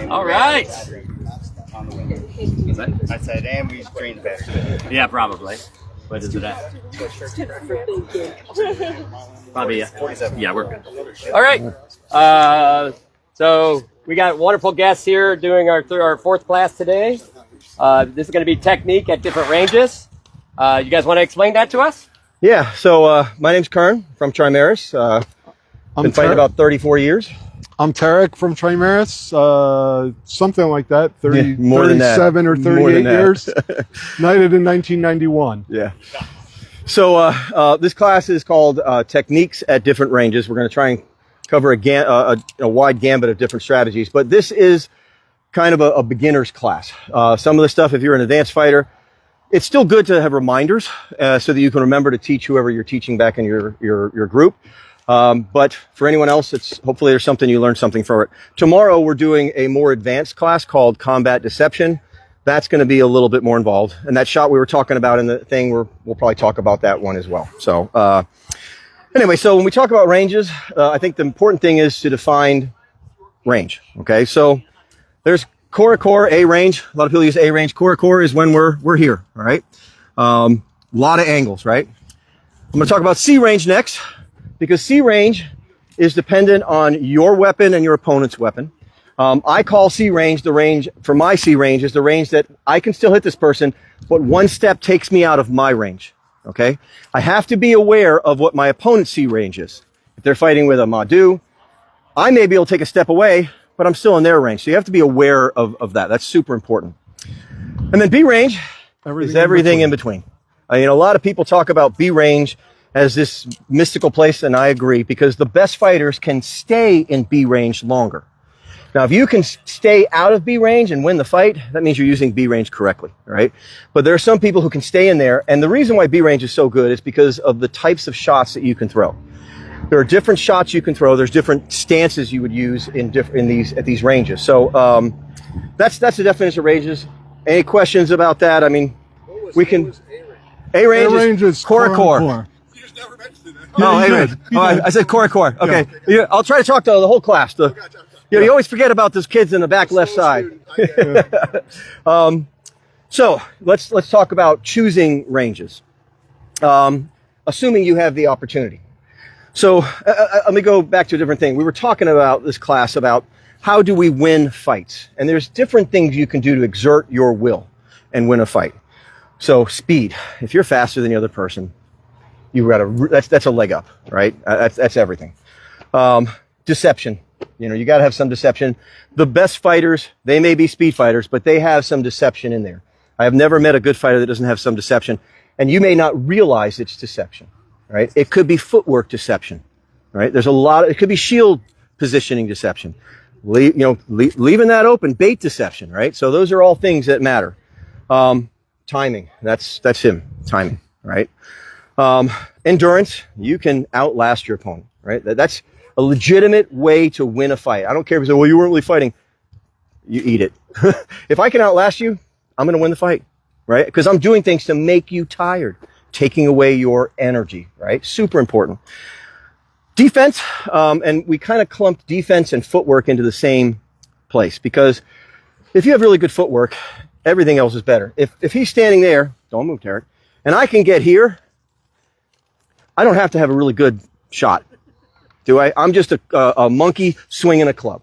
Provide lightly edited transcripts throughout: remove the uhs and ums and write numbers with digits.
All right. I said, and we trained back. Yeah, probably. What is it at? Probably, yeah. 47. Yeah, we're good. All right. So we got wonderful guests here doing our fourth class today. This is going to be technique at different ranges. You guys want to explain that to us? Yeah, so my name's Kurn from Trimaris. Been fighting about 34 years. I'm Teric from Trimaris, something like that, 30, more 37 or 38 years. Knighted in 1991. Yeah. So this class is called Techniques at Different Ranges. We're going to try and cover a wide gambit of different strategies, but this is kind of a beginner's class. Some of the stuff, if you're an advanced fighter, it's still good to have reminders so that you can remember to teach whoever you're teaching back in your group. But for anyone else, hopefully there's something you learned something from it. Tomorrow we're doing a more advanced class called Combat Deception. That's going to be a little bit more involved. And that shot we were talking about in the thing, we'll probably talk about that one as well. So anyway, so when we talk about ranges, I think the important thing is to define range. Okay, so there's core, A range. A lot of people use A range. Core is when we're here. All right, a lot of angles. Right. I'm going to talk about C range next, because C range is dependent on your weapon and your opponent's weapon. I call C range the range, for my C range is the range that I can still hit this person, but one step takes me out of my range. Okay? I have to be aware of what my opponent's C range is. If they're fighting with a Madu, I may be able to take a step away, but I'm still in their range. So you have to be aware of that. That's super important. And then B range is everything in between. A lot of people talk about B range as this mystical place, and I agree, because the best fighters can stay in B range longer. Now, if you can stay out of B range and win the fight, that means you're using B range correctly, right? But there are some people who can stay in there, and the reason why B range is so good is because of the types of shots that you can throw. There are different shots you can throw. There's different stances you would use at these ranges. So that's the definition of ranges. Any questions about that? I mean, we can. A range is core. Oh, hey, I said core. Okay, yeah. I'll try to talk to the whole class. You always forget about those kids in the back left side. So let's talk about choosing ranges, assuming you have the opportunity. So let me go back to a different thing. We were talking about this class about how do we win fights, and there's different things you can do to exert your will and win a fight. So speed. If you're faster than the other person, that's a leg up, right? That's everything. Deception. You got to have some deception. The best fighters, they may be speed fighters, but they have some deception in there. I have never met a good fighter that doesn't have some deception, and you may not realize it's deception, right? It could be footwork deception, right? It could be shield positioning deception. Leaving that open, bait deception, right? So those are all things that matter. Timing. That's him. Timing, right? Endurance. You can outlast your opponent, right? That's a legitimate way to win a fight. I don't care if you say, well, you weren't really fighting. You eat it. If I can outlast you, I'm going to win the fight, right? Because I'm doing things to make you tired, taking away your energy, right? Super important. Defense, and we kind of clumped defense and footwork into the same place, because if you have really good footwork, everything else is better. If he's standing there, don't move, Teric, and I can get here, I don't have to have a really good shot, do I? I'm just a monkey swinging a club.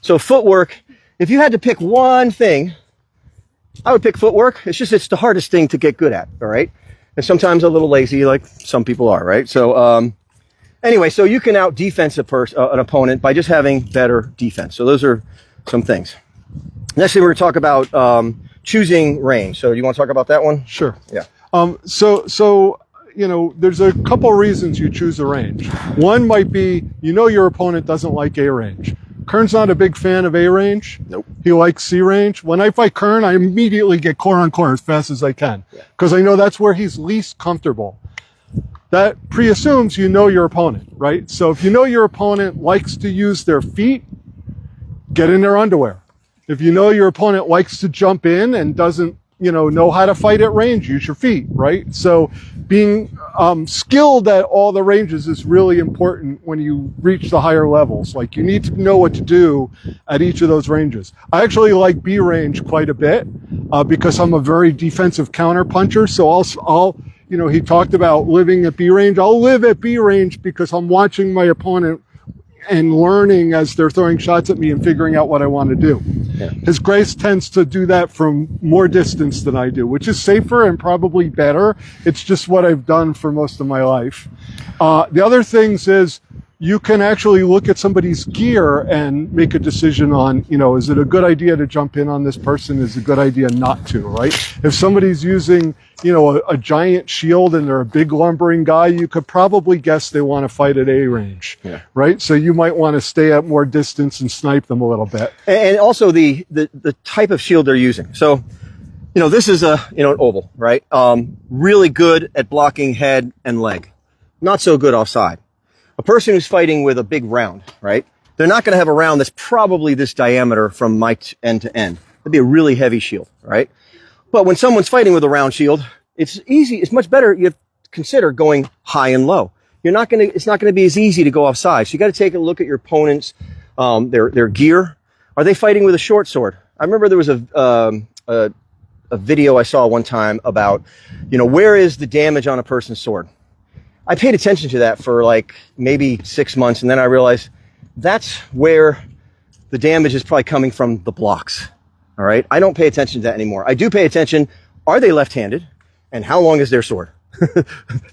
So footwork, if you had to pick one thing, I would pick footwork. It's the hardest thing to get good at, all right? And sometimes a little lazy, like some people are, right? So anyway, so you can out-defense an opponent by just having better defense. So those are some things. Next thing we're going to talk about choosing range. So do you want to talk about that one? Sure. Yeah. So there's a couple reasons you choose a range. One might be, your opponent doesn't like A range. Kern's not a big fan of A range. Nope. He likes C range. When I fight Kern, I immediately get core on core as fast as I can, because I know that's where he's least comfortable. That pre-assumes you know your opponent, right? So if you know your opponent likes to use their feet, get in their underwear. If you know your opponent likes to jump in and doesn't know how to fight at range, use your feet, right? So being skilled at all the ranges is really important when you reach the higher levels. Like, you need to know what to do at each of those ranges. I actually like B range quite a bit because I'm a very defensive counter puncher. So I'll he talked about living at B range. I'll live at B range because I'm watching my opponent and learning as they're throwing shots at me and figuring out what I want to do. Yeah. His Grace tends to do that from more distance than I do, which is safer and probably better. It's just what I've done for most of my life. The other things is you can actually look at somebody's gear and make a decision on, is it a good idea to jump in on this person? Is it a good idea not to, right? If somebody's using, a giant shield and they're a big lumbering guy, you could probably guess they want to fight at A range, right? So you might want to stay at more distance and snipe them a little bit. And also the type of shield they're using. So, this is an oval, right? Really good at blocking head and leg. Not so good offside. A person who's fighting with a big round, right? They're not going to have a round that's probably this diameter from my end to end. That'd be a really heavy shield, right? But when someone's fighting with a round shield, it's easy. It's much better. You have to consider going high and low. It's not going to be as easy to go offside. So you got to take a look at your opponent's, their gear. Are they fighting with a short sword? I remember there was a video I saw one time about, where is the damage on a person's sword? I paid attention to that for like maybe 6 months, and then I realized that's where the damage is probably coming from the blocks. All right. I don't pay attention to that anymore. I do pay attention. Are they left-handed? And how long is their sword?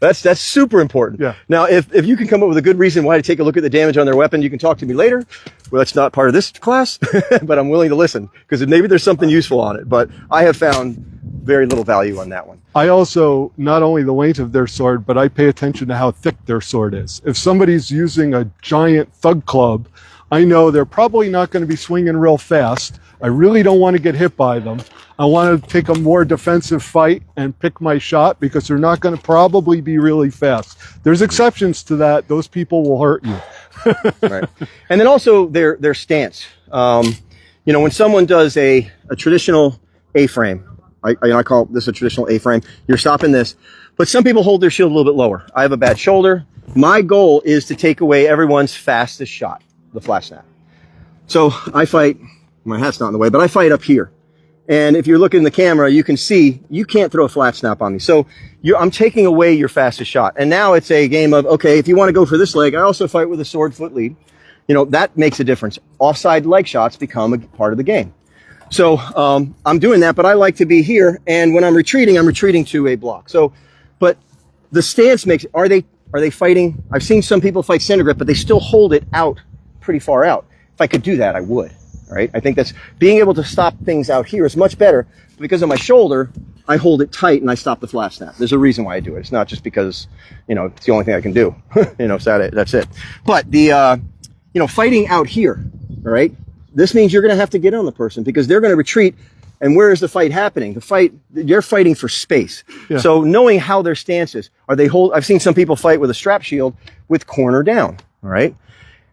That's super important. Yeah. Now, if you can come up with a good reason why to take a look at the damage on their weapon, you can talk to me later. Well, that's not part of this class, but I'm willing to listen because maybe there's something useful on it. But I have found very little value on that one. I also, not only the length of their sword, but I pay attention to how thick their sword is. If somebody's using a giant thug club, I know they're probably not going to be swinging real fast. I really don't want to get hit by them. I want to take a more defensive fight and pick my shot because they're not going to probably be really fast. There's exceptions to that. Those people will hurt you. Right. And then also their stance. When someone does a traditional A-frame, I call this a traditional A-frame, you're stopping this, but some people hold their shield a little bit lower. I have a bad shoulder. My goal is to take away everyone's fastest shot, the flat snap. So I fight, my hat's not in the way, but I fight up here. And if you're looking in the camera, you can see you can't throw a flat snap on me. So I'm taking away your fastest shot. And now it's a game of, okay, if you want to go for this leg, I also fight with a sword foot lead. That makes a difference. Offside leg shots become a part of the game. So I'm doing that, but I like to be here. And when I'm retreating to a block. So, but the stance makes, are they fighting? I've seen some people fight center grip, but they still hold it out pretty far out. If I could do that, I would. Right? I think that's being able to stop things out here is much better. Because of my shoulder, I hold it tight and I stop the flat snap. There's a reason why I do it. It's not just because, it's the only thing I can do. So that's it. But the, fighting out here, all right? This means you're going to have to get on the person because they're going to retreat. And where is the fight happening? They're fighting for space. Yeah. So knowing how their stance is, I've seen some people fight with a strap shield with corner down, all right?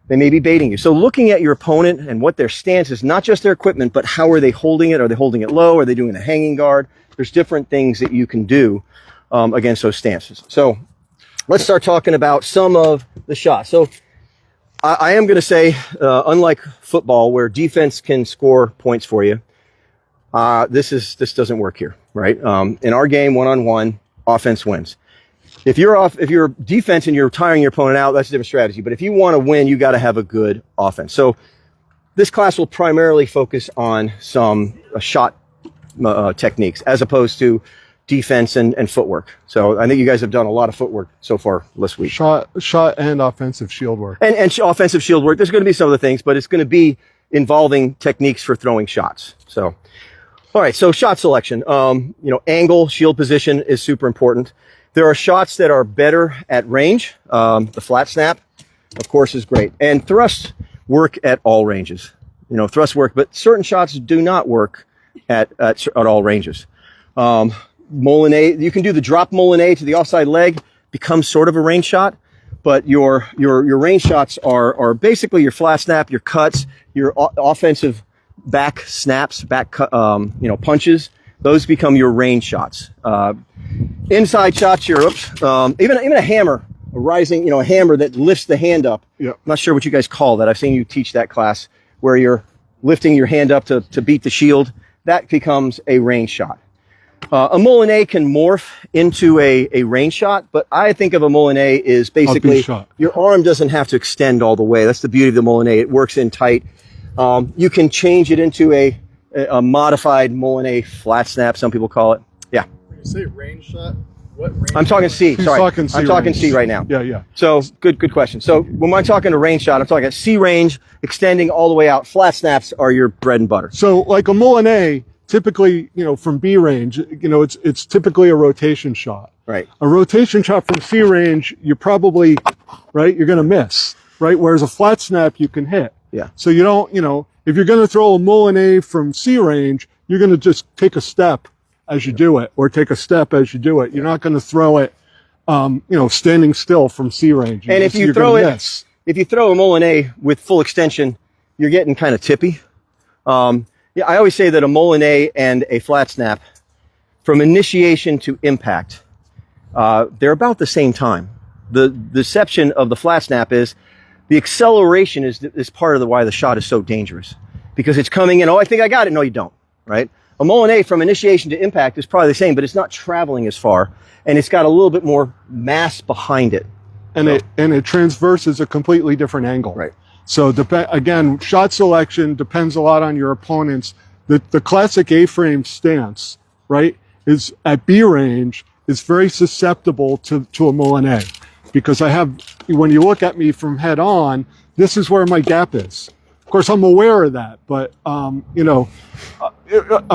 They may be baiting you. So looking at your opponent and what their stance is, not just their equipment, but how are they holding it? Are they holding it low? Are they doing a hanging guard? There's different things that you can do against those stances. So let's start talking about some of the shots. So I am going to say, unlike football where defense can score points for you, this doesn't work here, right? In our game, one-on-one, offense wins. If you're defense and you're tiring your opponent out, that's a different strategy. But if you want to win, you got to have a good offense. So this class will primarily focus on some shot techniques as opposed to defense and footwork. So I think you guys have done a lot of footwork so far this week. Shot and offensive shield work. And offensive shield work. There's going to be some other things, but it's going to be involving techniques for throwing shots. So, all right. So shot selection, angle, shield position is super important. There are shots that are better at range. The flat snap, of course, is great. And thrusts work at all ranges. Thrusts work, but certain shots do not work at all ranges. Molinet, you can do the drop Molinet to the offside leg, becomes sort of a range shot, but your range shots are basically your flat snap, your cuts, your offensive back snaps, punches. Those become your range shots. Inside shots, even a hammer, a rising, a hammer that lifts the hand up. Yeah. I'm not sure what you guys call that. I've seen you teach that class where you're lifting your hand up to beat the shield. That becomes a range shot. A Moulinet can morph into a range shot, but I think of a Moulinet is basically your arm doesn't have to extend all the way. That's the beauty of the Moulinet. It works in tight. You can change it into a modified Moulinet flat snap, some people call it. Yeah. When you say range shot, what range? I'm talking C. Sorry. I'm talking C right now. Yeah. So good question. So when I'm talking a range shot, I'm talking a C range extending all the way out. Flat snaps are your bread and butter. So like a Moulinet, typically, from B range, it's typically a rotation shot. Right. A rotation shot from C range, you're probably, right, you're going to miss, right? Whereas a flat snap, you can hit. Yeah. So you don't, if you're going to throw a Moulinet from C range, you're going to just take a step as you do it, or take a step as you do it. You're not going to throw it, standing still from C range. And if you throw a Moulinet with full extension, you're getting kind of tippy. Yeah, I always say that a Moulinet and a flat snap, from initiation to impact, they're about the same time. The deception of the flat snap is the acceleration is part of why the shot is so dangerous, because it's coming in. Oh, I think I got it. No, you don't. Right? A Moulinet from initiation to impact is probably the same, but it's not traveling as far, and it's got a little bit more mass behind it. And it transverses a completely different angle. Right. So again, shot selection depends a lot on your opponents. The classic A-frame stance, right, is at B range is very susceptible to a Moulinet, because when you look at me from head on, this is where my gap is. Of course, I'm aware of that, but a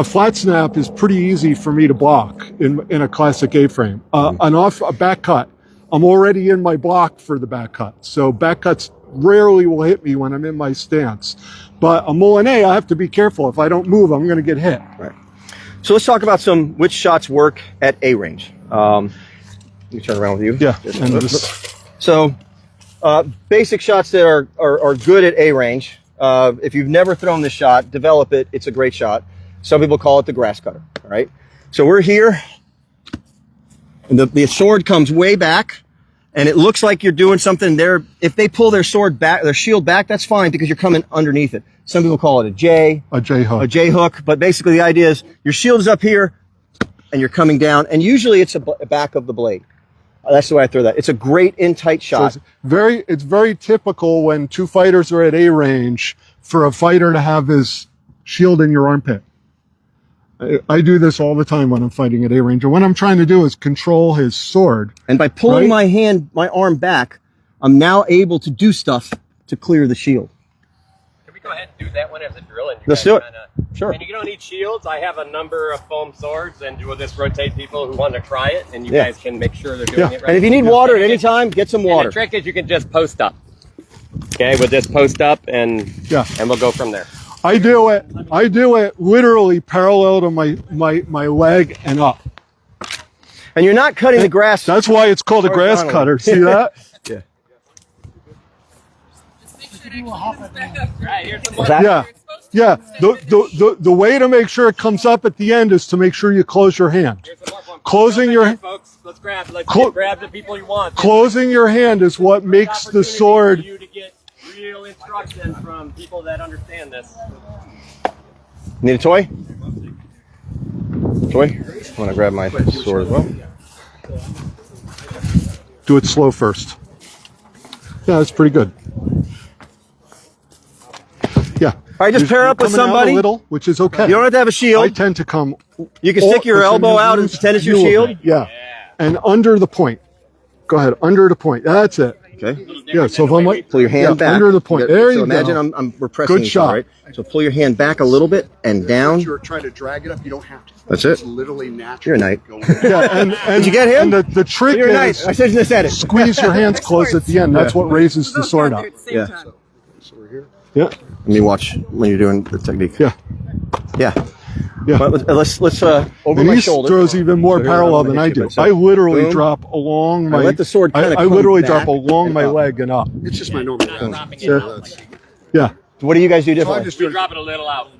flat snap is pretty easy for me to block in a classic A-frame. A back cut, I'm already in my block for the back cut, so back cuts rarely will hit me when I'm in my stance. But a Moulinet, I have to be careful. If I don't move, I'm going to get hit. Right. So let's talk about which shots work at A range. Let me turn around with you. Yeah. So basic shots that are good at A range. If you've never thrown this shot, develop it. It's a great shot. Some people call it the grass cutter. All right. So we're here, and the sword comes way back. And it looks like you're doing something there. If they pull their sword back, their shield back, that's fine, because you're coming underneath it. Some people call it a J hook. A J hook. But basically the idea is your shield is up here and you're coming down. And usually it's a back of the blade. That's the way I throw that. It's a great in tight shot. So it's very typical when two fighters are at A range for a fighter to have his shield in your armpit. I do this all the time when I'm fighting at A range. And what I'm trying to do is control his sword. And by pulling my arm back, I'm now able to do stuff to clear the shield. Can we go ahead and do that one as a drill? And Let's do it. Sure. And you don't need shields. I have a number of foam swords, and we'll just rotate people who want to try it, and you guys can make sure they're doing it right. And if you need water at any time, get some water. And the trick is you can just post up. Okay, we'll just post up, and we'll go from there. I do it literally parallel to my leg and up. And you're not cutting the grass. That's why it's called a grass cutter. See that? Yeah. Right, here's some Yeah. The way to make sure it comes up at the end is to make sure you close your hand. Closing your hand, folks. Let's grab the people you want. Closing your hand is what makes the sword. Real instruction from people that understand this. Need a toy? Toy? I want to grab my sword as well. Do it slow first. Yeah, that's pretty good. Yeah. All right, just pair up with somebody. A little, which is okay. You don't have to have a shield. I tend to come. You can stick your elbow out and pretend it's your shield. Yeah. And under the point. Go ahead, under the point. That's it. Okay. Yeah, so if I'm like, pull your hand back. Under the point. There you go. Imagine we're pressing. Good shot. Right? So pull your hand back a little bit and down. If you're trying to drag it up, you don't have to. That's it. It's literally natural. You're a knight. Yeah, and did you get him? And the trick You're a knight. is I just said it. Squeeze your hands close at the end. That's what raises the sword up. Yeah. So we're here. Yeah. Let me watch when you're doing the technique. Yeah. Yeah. Yeah. But let's over and my he shoulder. throws even more parallel than I do. I literally drop along my. I let the sword kind of I literally drop along my leg and up. It's just my normal. Yeah. What do you guys do differently? I'm just doing. Drop it a little out.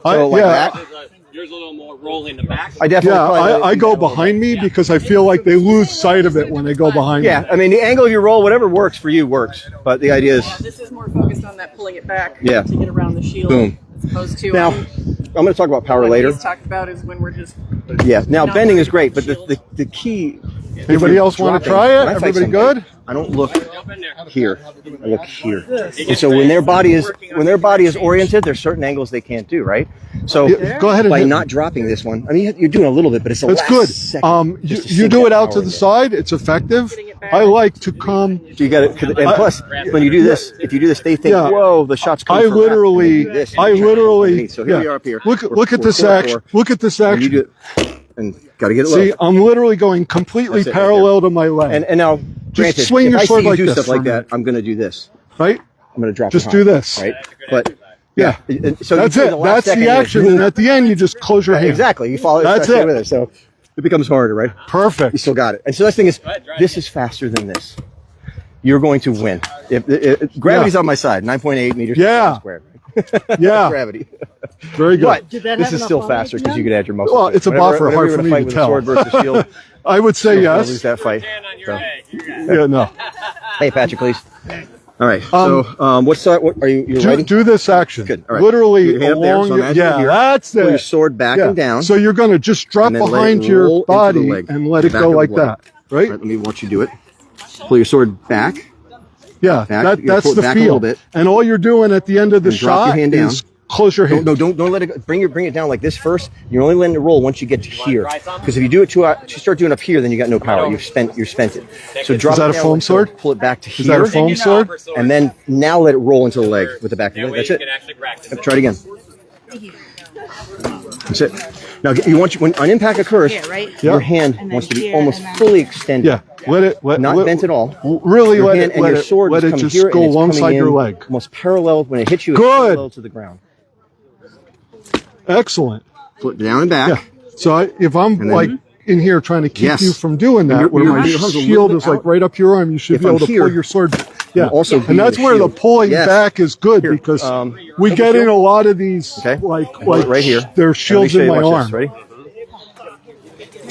So like that? Yours a little more roll in the back. I definitely. Yeah, probably I go behind me because I feel like they lose sight of it when they go behind me. Yeah, I mean the angle of your roll, whatever works for you works. But the idea is, This is more focused on that pulling it back Yeah. to get around the shield. Boom. As opposed to now I'm going to talk about power what later. he's talked about is when we're just Yeah. Now not bending is worried great, but about the key. if Anybody you're else want to dropping- try when I it? fight Everybody somebody, good? I don't look here. I look here. And so when their body is oriented, there's certain angles they can't do, right? So Yeah, go ahead and by hit not dropping this one, I mean you're doing a little bit, but it's the It's last good. second. You, just to you sink do that it out power to in the there. side. It's effective. I like to come. So you got it, and plus when you do this, if you do this, they think, Yeah. "Whoa, the shot's coming." I from left," and literally, they do this, and I they try to come literally. underneath. So here yeah. we are up here. Look We're- at we're this 4-4, action. Look at this and you do action. it, and got to get it low. See, I'm literally going completely That's it right parallel to my leg. And now, granted, swing if your I sword see you like do this stuff for like a that, I'm going to do this. right? I'm going to drop. Just behind, do this. right? But Yeah. so That's you do it. the last That's second the here. action. And at the end, you just close your hand. Exactly. You follow. That's stay it. with it. So it becomes harder, right? You Perfect. still got it. And so the thing is, this is faster than this. You're going to win. If gravity's Yeah. on my side, 9.8 meters Yeah. per square. Yeah. Gravity. Very good. But Did that this have is enough still on it faster at the because you end? could add your muscle. Well, it's a buffer, hard for me to tell. Sword versus shield, I would say you'll lose yes. that fight. So, Yeah, no. hey, Patrick, please. All right. So, what's that? What are you? You're ready? Do this action. Good. All right. Literally Your hand up there, along so your, imagine yeah, here. that's Pull your it. sword back Yeah. and down. So you're going to just drop and then let it behind roll your into the body leg, and let it back go of the like leg. that, right? All right, let me watch you do it. Pull your sword back. Yeah, Back. You gotta that's pull it the back a little feel. bit. And all you're doing at the end of the And drop your shot hand down. is close your hand. Don't let it go. Bring it down like this first. You're only letting it roll once you get to here. Because if you do it you start doing up here, then you got no power. You're spent it. So drop Is that it a down foam like so, sword? Pull it back to Is here. that a foam sword? And then now let it roll into the leg with the back of the leg. That's it. Yep, try it again. That's it. Now when an impact occurs, Here, right? your Yeah. hand And then wants to be here, almost and then- fully extended. Yeah, Not bent at all. Really Your let hand it, and let your it, sword let is it coming just here, and go it's alongside coming your in leg. almost parallel. When it hits you, it's Good. parallel to the ground. Excellent. Pull it down and back. Yeah. So if I'm then- like in here trying to keep Yes. you from doing that, Your- where your my arms a little shield bit is like out. right up your arm, you should If be able I'm to here, pull your sword. Yeah, also be and that's the where the shield. pulling Yes. back is good Here, because we take get the in a shield. lot of these Okay. like Hold it right here. their Let me shields show in you. my Watch arm. this. Ready?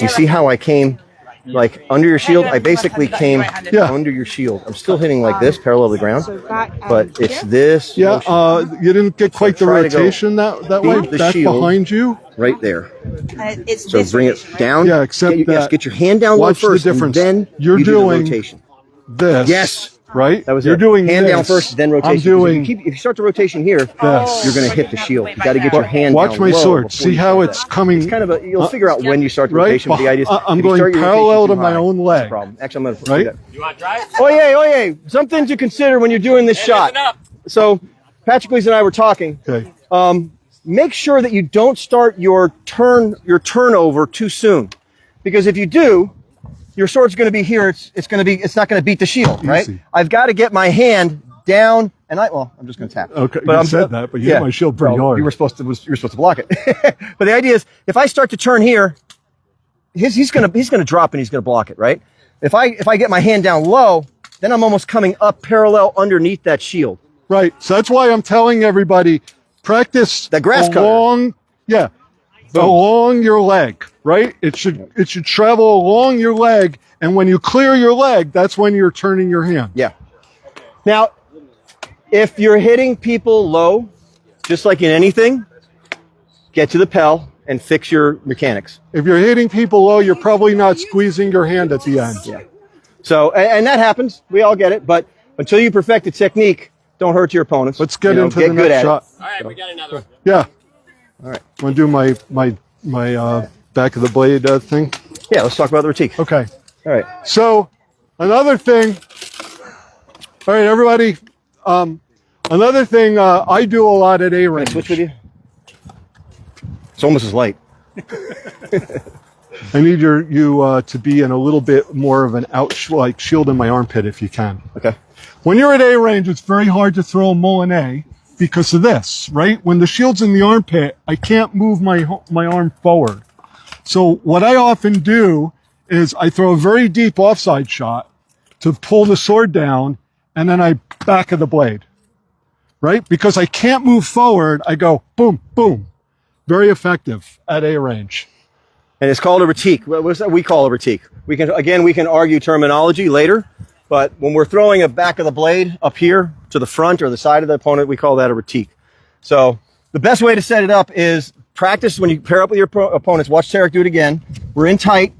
You see how I came like under your shield? I basically came Yeah. under your shield. I'm still hitting like this, parallel to the ground, but it's this Yeah, motion you didn't get quite the try to go rotation that way. beat the That's shield. behind you. right there. It's So this bring it rotation, right? down. Yeah, except yes, that- get your hand down low watch the first, difference. and then You're you do the doing rotation. This. Yes. Right? That was You're it. doing hand down this. first, then rotation. I'm 'Cause doing if you start the rotation here, this. you're going to hit the shield. You got to get your hand Watch down my low sword. before See you how start it's that. coming. It's kind of you'll figure out when you start the right? rotation. But the idea is, I'm if you going start your rotation parallel too to my high, own it's a leg. problem. Actually, I'm going to Right? that. You want to try it? Oh yeah. Something to consider when you're doing this shot. Listen up. So, Patrick Lees and I were talking. Okay. Make sure that you don't start your turnover too soon, because if you do, your sword's going to be here. It's not going to beat the shield, right? Easy. I've got to get my hand down, and I'm just going to tap. Okay, but you I'm, said that, but you hit my shield pretty hard. You were supposed to block it. But the idea is, if I start to turn here, he's going to drop and he's going to block it, right? If I get my hand down low, then I'm almost coming up parallel underneath that shield. Right. So that's why I'm telling everybody, practice That grass cutter. along your leg, right? It should travel along your leg, and when you clear your leg, that's when you're turning your hand. Yeah. Now, if you're hitting people low, just like in anything, get to the Pell and fix your mechanics. If you're hitting people low, you're probably not squeezing your hand at the end. Yeah. So, and that happens. We all get it. But until you perfect the technique, don't hurt your opponents. Let's get into get the good next at it. shot. All right, we got another one. Yeah. All right. Want to do my back of the blade thing? Yeah, let's talk about the critique. Okay. All right. So another thing. All right, everybody. Another thing I do a lot at A Can I range. switch with you? It's almost as light. I need you to be in a little bit more of an like shield in my armpit if you can. Okay. When you're at A range, it's very hard to throw a Molinet because of this, right? When the shield's in the armpit, I can't move my arm forward. So what I often do is I throw a very deep offside shot to pull the sword down, and then I back of the blade, right? Because I can't move forward, I go boom, boom. very effective at A range. And it's called a retique. What's that we call a retique? We can argue terminology later, but when we're throwing a back of the blade up here to the front or the side of the opponent, we call that a retique. So the best way to set it up is practice when you pair up with your opponents. Watch Teric do it again. We're in tight.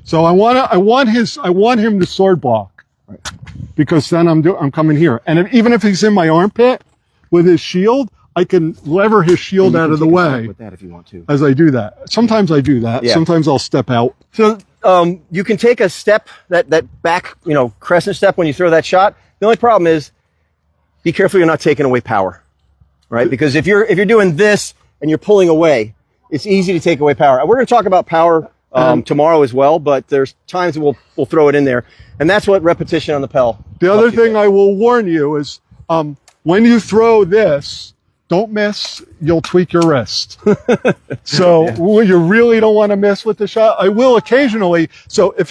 So I want him to sword block, because then I'm coming here, and even if he's in my armpit with his shield, I can lever his shield out of the way with that if you want to. as I do that. Sometimes I do that. Yeah. Sometimes I'll step out. So you can take a step, that back, crescent step when you throw that shot. The only problem is be careful you're not taking away power, right? Because if you're doing this and you're pulling away, it's easy to take away power. We're going to talk about power tomorrow as well, but there's times we'll throw it in there, and that's what repetition on the Pell. The other thing I will warn you is when you throw this, don't miss, you'll tweak your wrist. So you really don't want to miss with the shot. I will occasionally. So if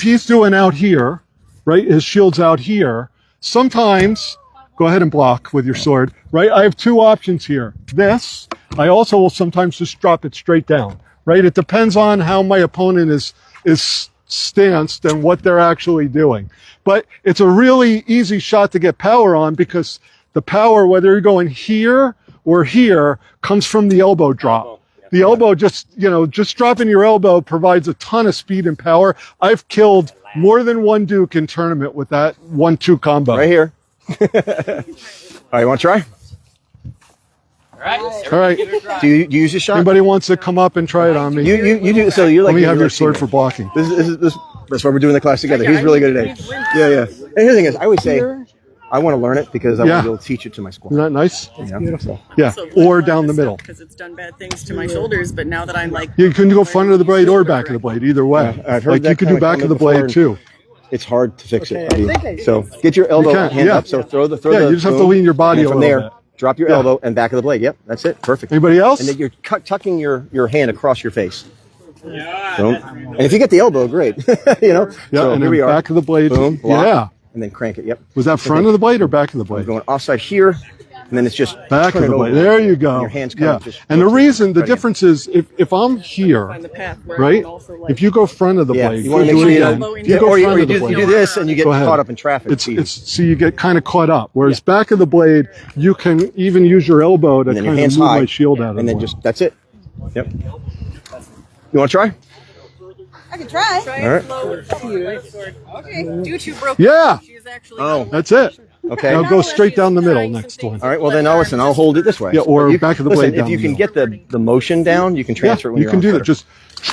he's doing out here, right, his shield's out here, sometimes go ahead and block with your sword, right? I have two options here. This, I also will sometimes just drop it straight down, right? It depends on how my opponent is stanced and what they're actually doing. But it's a really easy shot to get power on, because the power, whether you're going here or here, comes from the elbow drop. The elbow, just dropping your elbow provides a ton of speed and power. I've killed more than one Duke in tournament with that 1-2 combo. Right here. All right, you want to try? All All right. Do you use this shot? Anybody wants to come up and try it on me? You do. So you're like. Let me have you're your like sword teammate. for blocking. That's why we're doing the class together. He's really good at it. Yeah. And the thing is, I would say, I want to learn it because I want to be able to teach it to my squad. Isn't that nice? It's beautiful. Yeah. Or down the middle. Because it's done bad things to my shoulders, but now that I'm like, You can go front of the blade or back of the blade, either way. I've heard Like that you could do kinda back of the comment blade before, too. It's hard to fix it. So get your elbow hand up. So throw the. Yeah, you just have to boom, lean your body and a from little there. bit. Drop your elbow and back of the blade. Yep, that's it. Perfect. Anybody else? And then you're tucking your hand across your face. Boom. And if you get the elbow, great. Yeah, So and here then we are. back of the blade. Boom. Block, Yeah. And then crank it. Yep. Was that front of the blade or back of the blade? Going offside here, and then it's just Back of turn the it blade. over. There you go. And your hands kind Yeah. of just And the rotate, reason, the try to get- difference is if I'm here, find the path where I right? can also like. If you go front of the Yeah, blade, you want to do make sure it you again. don't- If you go or front you of the do blade, this and you get Go ahead. caught up in traffic. so you get kind of caught up. Whereas back of the blade, you can even use your elbow to and then your kind of hands move high, my shield out of and the then way. just that's it. Yep. You want to try? I can try. Try All right. it slow with the sword. Okay. Due to broke. Yeah. She's actually. Oh. That's it. Okay. Now go straight down the middle next one. All right. Well, then I'll listen. I'll hold it this way. Yeah, or You- back of the listen, blade down If you the can middle. get the motion down, you can transfer it when you you're can on do that. footer. Just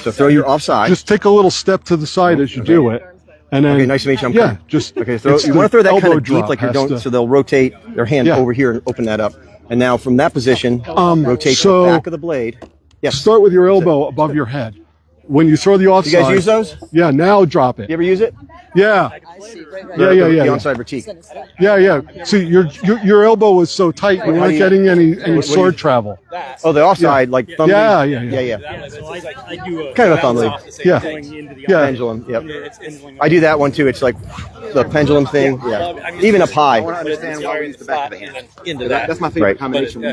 So throw your offside. Just take a little step to the side as you do it, and then Okay, nice to meet you. I'm yeah, coming. just Okay, it's you want to throw that elbow kind of deep, drop like you're has going, to- so they'll rotate their hand Yeah. over here and open that up. And now from that position, rotate so- the back of the blade. Yes. Start with your elbow above your head. When you throw the offside, You guys use those? Yeah, now drop it. You ever use it? Yeah, I see. Right, right. Yeah, The yeah. onside retique. yeah. See, your elbow was so tight, you're not getting any sword travel. Oh, the offside, like thumb. Yeah. Yeah. I do Kind of a thumb lead. Yeah. going into the Yeah. Pendulum. Yep. I do that one too. It's like the pendulum thing. Yeah. Even up high. I want to understand why we use the back of the hand. into that. That's my favorite Right. combination. Yeah.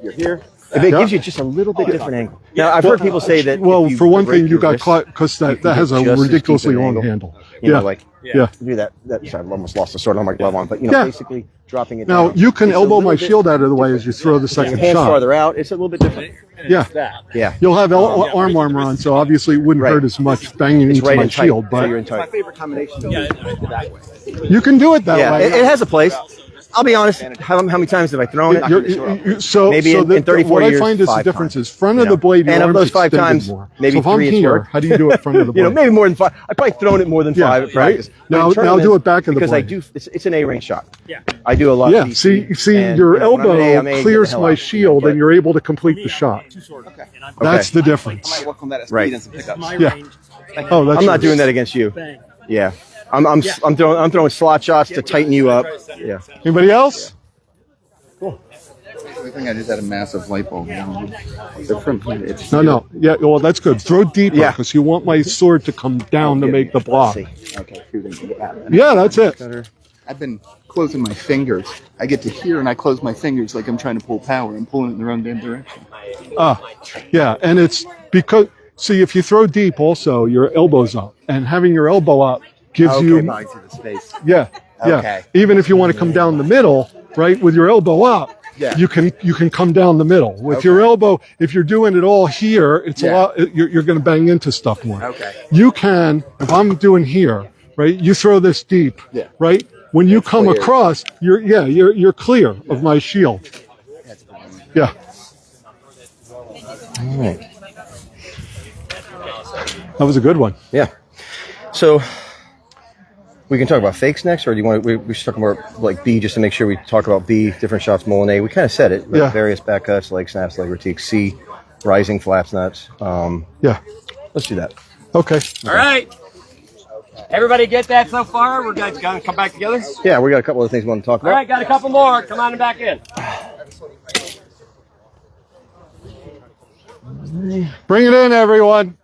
You're here. If it Yeah. gives you just a little bit different angle. Now, I've heard people say that. Well, if for one break thing, you your got wrist, caught because you that can has get a just as ridiculously deep an long angle. handle. You know, Yeah. like Yeah. do that. Sorry, I almost lost the sword on my glove on, but Yeah. basically dropping it Now down. you can It's a elbow little my bit shield out of the way as you throw the Your second hands shot. farther out. It's a little bit different. Yeah. Yeah. You'll have arm armor on, so obviously it wouldn't Right. hurt as much banging It's into right my in tight. shield, So you're but in tight. Favorite combination. you can do it that Yeah, way. it has a place. I'll be honest. How many times have I thrown it? So Maybe in 34 what I years, find is the 5 difference times, is front you of the know. blade. Your And of arm's those 5 extended times, more. maybe so if I'm 3 it's here, worked. how do you do it front of the blade? Maybe more than 5. I've probably thrown it more than 5 at right? practice. But Now in tournaments, do it back of the because blade. I do. It's an A range shot. Yeah. I do a lot. Yeah, of see, DC, and, your when I'm elbow an A, I'm A, get the clears hell my out. shield, But- and you're able to complete the shot. That's the difference. Work on that at speed Right. and some pickups. Yeah. Oh, that's I'm not yours. doing that against you. Yeah. I'm throwing slot shots to tighten you up. Yeah. Anybody else? I think I just had a massive light bulb. It's No. Yeah, well, that's good. Throw deeper Yeah. because you want my sword to come down to make the block. See. okay. Yeah, that's it. I've been closing my fingers. I get to here and I close my fingers like I'm trying to pull power. I'm pulling it in the wrong damn direction. Yeah, and it's because, see, if you throw deep also, your elbow's up. And having your elbow up gives you... buys you the space. Yeah, yeah. Okay. Even if you want to come down the middle, right, with your elbow up, Yeah. you can come down the middle. With your elbow, if you're doing it all here, it's a lot, you're going to bang into stuff more. Okay. You can, if I'm doing here, right, you throw this deep, right? When you come clear. across, you're clear of my shield. Yeah. All right. That was a good one. Yeah. So we can talk about fakes next, or do you want to, we should talk about like B just to make sure we talk about B, different shots, mole and A. We kind of said it. Like various back cuts, leg snaps, leg critiques. C, rising flaps, nuts. Yeah. Let's do that. Okay. All right. Everybody get that so far? We're going to come back together? Yeah, we got a couple of things we want to talk about. All right, got a couple more. Come on back in. Bring it in, everyone.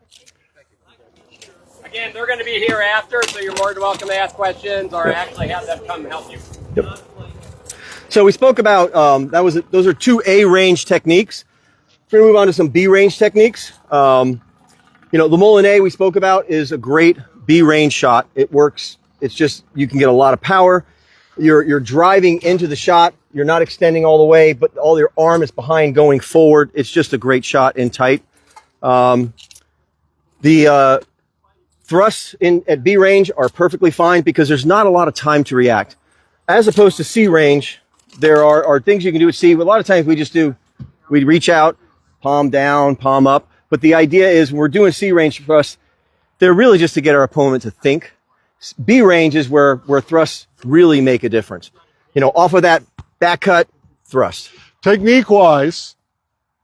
Again, they're going to be here after, so you're more than welcome to ask questions or actually have them come help you. Yep. So we spoke about those are two A range techniques. We're going to move on to some B range techniques. You know, the mole and A we spoke about is a great B range shot. It works. It's just you can get a lot of power. You're driving into the shot. You're not extending all the way, but all your arm is behind going forward. It's just a great shot in tight. The thrusts at B range are perfectly fine because there's not a lot of time to react. As opposed to C range, there are things you can do at C. A lot of times we reach out, palm down, palm up. But the idea is we're doing C range thrusts. They're really just to get our opponent to think. B range is where thrusts really make a difference. You know, off of that back cut thrust. Technique-wise,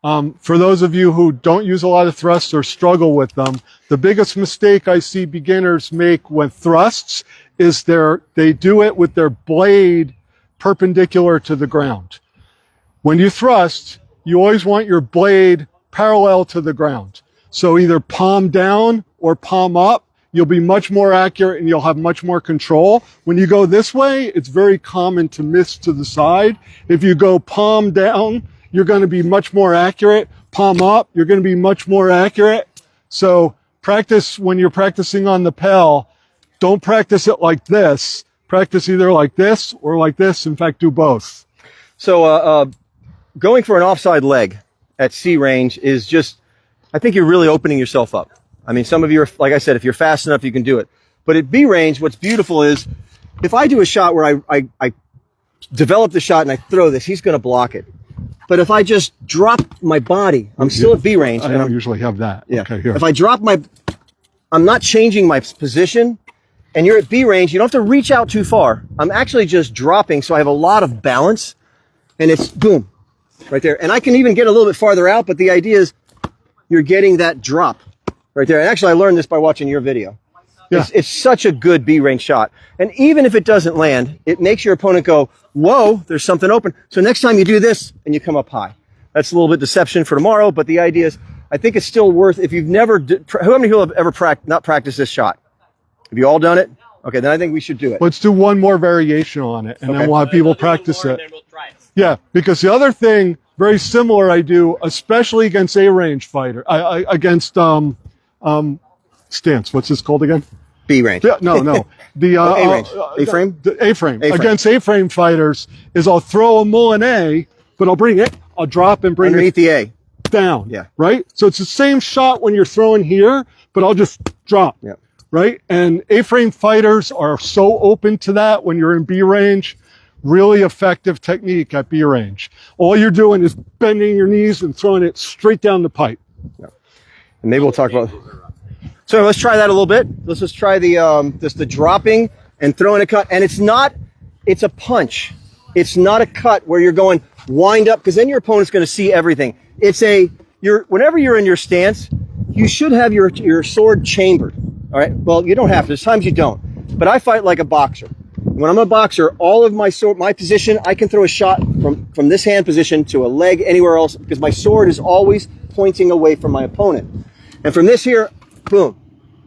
for those of you who don't use a lot of thrusts or struggle with them, the biggest mistake I see beginners make with thrusts is they do it with their blade perpendicular to the ground. When you thrust, you always want your blade parallel to the ground. So either palm down or palm up. You'll be much more accurate and you'll have much more control. When you go this way, it's very common to miss to the side. If you go palm down, you're going to be much more accurate. Palm up, you're going to be much more accurate. So practice when you're practicing on the Pell. Don't practice it like this. Practice either like this or like this. In fact, do both. So going for an offside leg at C range is just, I think you're really opening yourself up. I mean, some of you are, like I said, if you're fast enough, you can do it. But at B range, what's beautiful is if I do a shot where I develop the shot and I throw this, he's going to block it. But if I just drop my body, I'm still at B range. I don't usually have that. Yeah. Okay, here. If I drop I'm not changing my position, and you're at B range, you don't have to reach out too far. I'm actually just dropping, so I have a lot of balance, and it's boom, right there. And I can even get a little bit farther out, but the idea is you're getting that drop right there. And actually, I learned this by watching your video. Yeah. It's such a good B range shot. And even if it doesn't land, it makes your opponent go, whoa, there's something open. So next time you do this and you come up high. That's a little bit deception for tomorrow, but the idea is, I think it's still worth, if you've never, how many people have ever not practiced this shot? Have you all done it? Okay, then I think we should do it. Let's do one more variation on it, and then we'll have people practice it. Yeah, because the other thing, very similar I do, especially against A-range fighter, against stance. What's this called again? B range. Yeah, no. The A-range. A-frame? A-frame. Against A-frame fighters is I'll throw a mull and A, but I'll drop and bring underneath the A. Down. Yeah. Right? So it's the same shot when you're throwing here, but I'll just drop. Yeah. Right? And A-frame fighters are so open to that when you're in B range. Really effective technique at B range. All you're doing is bending your knees and throwing it straight down the pipe. Yeah. And maybe we'll talk about... So let's try that a little bit. Let's just try the dropping and throwing a cut. And it's a punch. It's not a cut where you're going wind up, because then your opponent's going to see everything. Whenever you're in your stance, you should have your sword chambered. All right. Well, you don't have to. There's times you don't. But I fight like a boxer. When I'm a boxer, all of my position, I can throw a shot from this hand position to a leg anywhere else, because my sword is always pointing away from my opponent. And from this here, boom.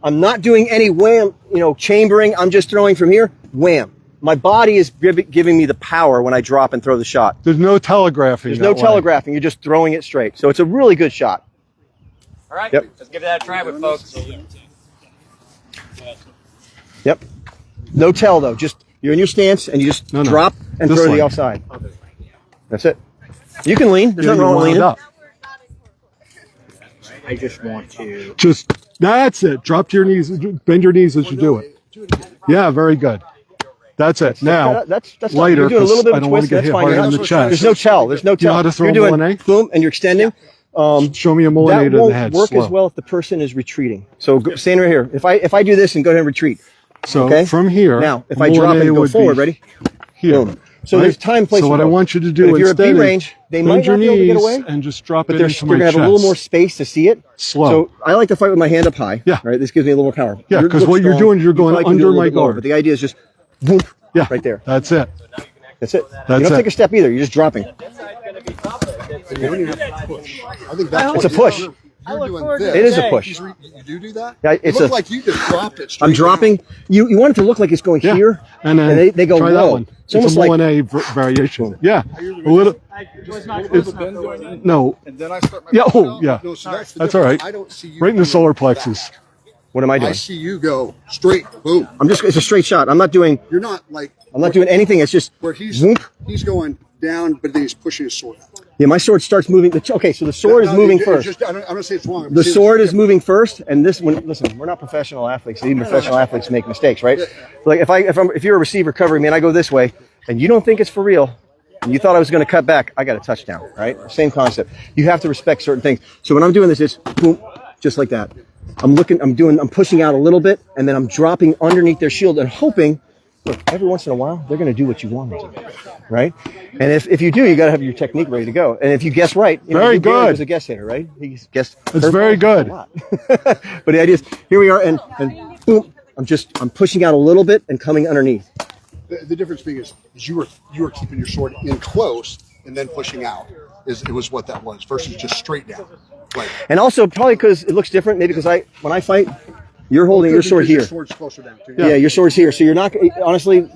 I'm not doing any wham, chambering. I'm just throwing from here, wham. my body is giving me the power when I drop and throw the shot. There's no telegraphing. There's no telegraphing. You're just throwing it straight. So it's a really good shot. All right. Yep. Let's give that a try with folks. Yep. No tell though. Just you're in your stance and you just drop and throw to the outside. That's it. You can lean. There's nothing wrong with leaning. Up. I just want to. That's it. Drop to your knees. Bend your knees as you do it. Yeah, very good. That's it. Now, that's lighter. You're doing a little bit of I don't twist. want to get That's hit fine. hard in the chest. There's no tell. There's no tell. You know how to throw you're a doing Moulinet? boom and you're extending. Show me a Moulinet That to the head. won't work as well if the person is retreating. So stand right here. If I do this and go ahead and retreat. So okay? from here. Now, if I drop it and go forward, ready? Here. Boom. So there's time, place. So what I want you to do if you're instead at B range, they might not be able to get away, and just drop but it they're into going my to have chest. a little more space to see it. Slow. So I like to fight with my hand up high. Yeah. Right. This gives me a little more power. Yeah, because what you're doing, you're going under my guard. But the idea is just boom. Yeah. Right there. That's it. That's it. That's you don't it. take a step either. You're just dropping. You don't even have to push. I think that's It's a push. You're doing this. It is a push. You do that? Yeah, It looked like you just dropped it straight I'm dropping. down. You want it to look like it's going here, and then they go try low. that one. It's almost a like Moulinet variation. Yeah, a little. No. And then I start my Yeah. Oh, push out. yeah. No, so that's the That's all difference. right. I don't see you Right in the doing solar plexus. what am I doing? I see you go straight, boom. It's a straight shot. I'm not doing You're not like anything. It's just where he's whoop. going down, but then he's pushing his sword out. Yeah, my sword starts moving. Okay, so the sword is moving first. I'm going to say it's wrong. The sword is moving first, and this one. Listen, we're not professional athletes. Even professional athletes make mistakes, right? Like if you're a receiver covering me and I go this way, and you don't think it's for real, and you thought I was going to cut back, I got a touchdown, right? Same concept. You have to respect certain things. So when I'm doing this, it's boom, just like that. I'm pushing out a little bit, and then I'm dropping underneath their shield and hoping. Look, every once in a while, they're going to do what you want them to, right? And if you do, you got to have your technique ready to go. And if you guess right, very good. He was a guess hitter, right? He guessed. It's very good. A lot. But the idea is, here we are, and boom, I'm pushing out a little bit and coming underneath. The difference being is you were keeping your sword in close and then pushing out. It was what that was versus just straight down. Like, and also probably because it looks different, maybe because when I fight. You're holding your sword here. Your sword's closer down too. Yeah, your sword's here. So you're not, honestly,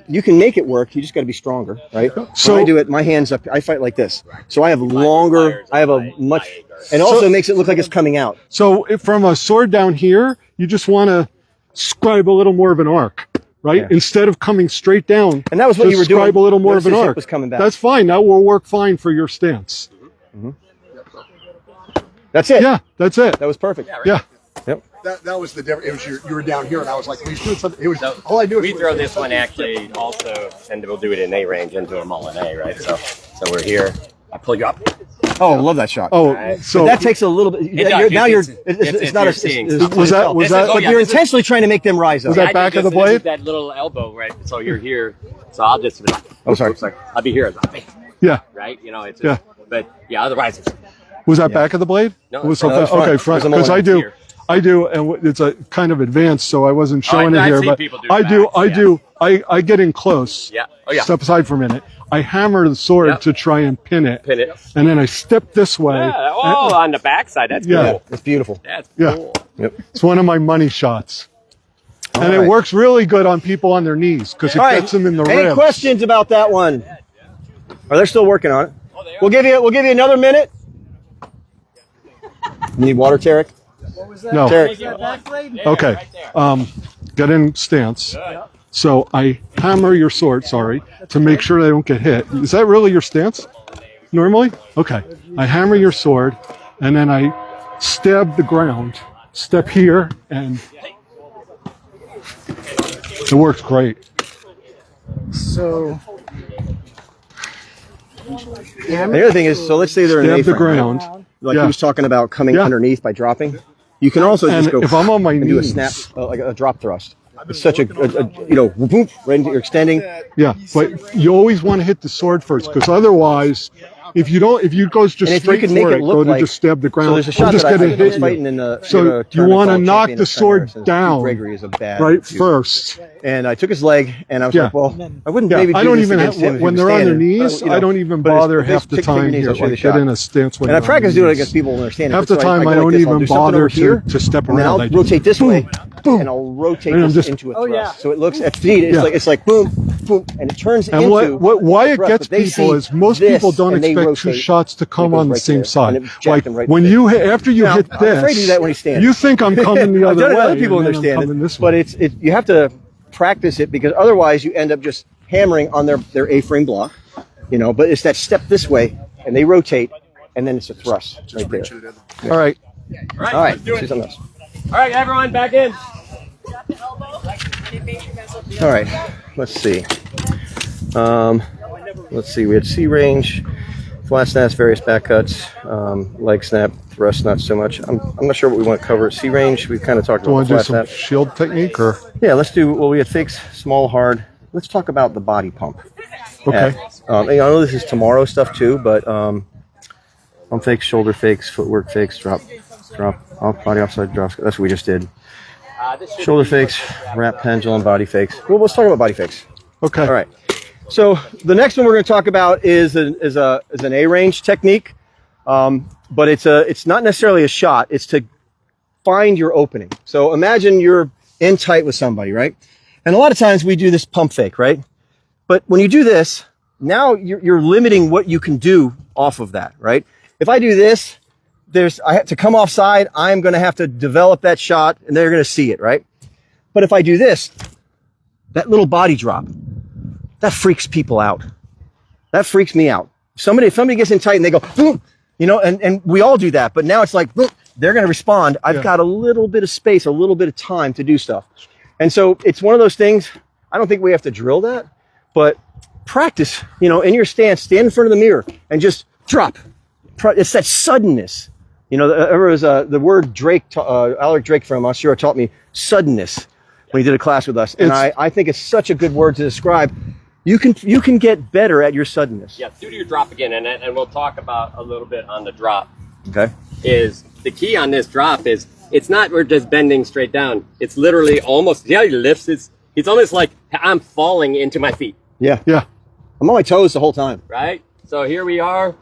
you can make it work. You just got to be stronger, right? So when I do it, my hand's up. I fight like this. So I have longer, I have a much, and also it makes it look like it's coming out. So from a sword down here, you just want to scribe a little more of an arc, right? Yeah. Instead of coming straight down. And that was what you were doing. Scribe a little more Notice of an his hip arc. was coming back. That's fine. That will work fine for your stance. Mm-hmm. That's it. Yeah, that's it. That was perfect. Yeah. Yep. That was the difference. It was you were down here, and I was like, well, he's doing something. It was all I do. We throw this one actually also, and we'll do it in A range into a Moulinet, right? So we're here. I pull you up. Oh, I love that shot. Oh, Right. so But that takes a little bit. It's not a. was that But you're intentionally trying to make them rise up. Was that back of the This is blade? that little elbow, right? So you're here. So I'll just. Oh, sorry. I'll be here. Yeah. Right? You know, it's. Yeah. But yeah, otherwise it's. Was that back of the blade? No, It was front. something. No, it's front. Okay, front. It was a Because Moulinet. I do, and it's a kind of advanced, so I wasn't showing I've it here. seen But people do I do. backs, I yeah. do. I get in close. Yeah. Oh yeah. Step aside for a minute. I hammer the sword Yep. to try and pin it. Pin it. And then I step this way. Yeah. Oh, on the backside. That's Yeah. cool. It's beautiful. That's Yeah. cool. Yep. It's one of my money shots. And All it right. works really good on people on their knees because it All right. gets them in the Any ribs. questions about that one? Or they're still working on it. Oh, they are. We'll give you another minute. You need water, Teric? No. Teric. Okay. Get in stance. So I hammer your sword, to make sure they don't get hit. Is that really your stance? Normally? Okay. I hammer your sword, and then I stab the ground. Step here, and it works great. So. And the other thing is, so let's say they're in Stab A the frame, right? ground. Like Yeah. he was talking about coming Yeah. underneath by dropping. You can also And just go if I'm on my and do a knees- snap, like a drop thrust. It's such a boom, right into your extending. Yeah, but you always want to hit the sword first, because otherwise, if you go just And if you straight could make for it it, look go to like, just stab the so ground. there's a I'm shot just that I going to was hit fighting you. in the So you want to knock the sword down, Gregory is a bad right dude. first. And I took his leg, and I was Yeah. like, well, I wouldn't Yeah, maybe do I don't this even against him if he when was they're on their standing, knees. but, I don't even but it's- bother if half the take your time knees, here. I'll show you the Like get shot. in a stance when And I you're on practice your doing it knees. against people when they're standing. Half So the time go I like don't this, I'll even do something bother over here, to step and then around. I'll I just rotate this way, and I'll rotate And I'm this just- into a thrust. So it looks at speed. It's like boom, boom, and it turns And into. why a it thrust. gets But they people see is most this, people don't and they expect two rotate, shots to come and it goes on the right same there, side. and it jacked Like them right when there. you after you Now, hit I'm this, afraid to do that when he's standing. you think I'm coming the I've other done it. way. Other people and then I'm understand coming it, this but way. you have to practice it because otherwise you end up just hammering on their A-frame block, But it's that step this way, and they rotate, and then it's a thrust right there. All right. All right, All right, let's do let's it. do something else. All right, everyone, back in. All right, let's see. Let's see. We had C range, flat snaps, various back cuts, leg snap, thrust, not so much. I'm not sure what we want to cover. C range, we've kind of talked Do you about want to do flat some snap. shield technique or? Yeah, let's do. Well, we had fakes, small, hard. Let's talk about the body pump. Okay. I know this is tomorrow stuff too, but arm fakes, shoulder fakes, footwork fakes, drop, off, body offside drops. That's what we just did. Shoulder fakes, wrap pendulum, body fakes. Well, let's talk about body fakes. Okay. All right. So the next one we're going to talk about is an A range technique, but it's not necessarily a shot. It's to find your opening. So imagine you're in tight with somebody, right? And a lot of times we do this pump fake, right? But when you do this, now you're limiting what you can do off of that, right? If I do this, I have to come offside. I'm going to have to develop that shot, and they're going to see it, right? But if I do this, that little body drop, that freaks people out. That freaks me out. If somebody gets in tight and they go, boom, and we all do that. But now it's like, boom, they're going to respond. I've got a little bit of space, a little bit of time to do stuff. And so it's one of those things. I don't think we have to drill that, but practice, in your stance, stand in front of the mirror and just drop. It's that suddenness. There was the word Drake, Alec Drake from Australia taught me suddenness when he did a class with us. And I think it's such a good word to describe. You can get better at your suddenness. Yeah, do your drop again, and we'll talk about a little bit on the drop. Okay. Is the key on this drop is it's not we're just bending straight down. It's literally almost, he lifts. It's almost like I'm falling into my feet. Yeah. Yeah. I'm on my toes the whole time. Right? So here we are.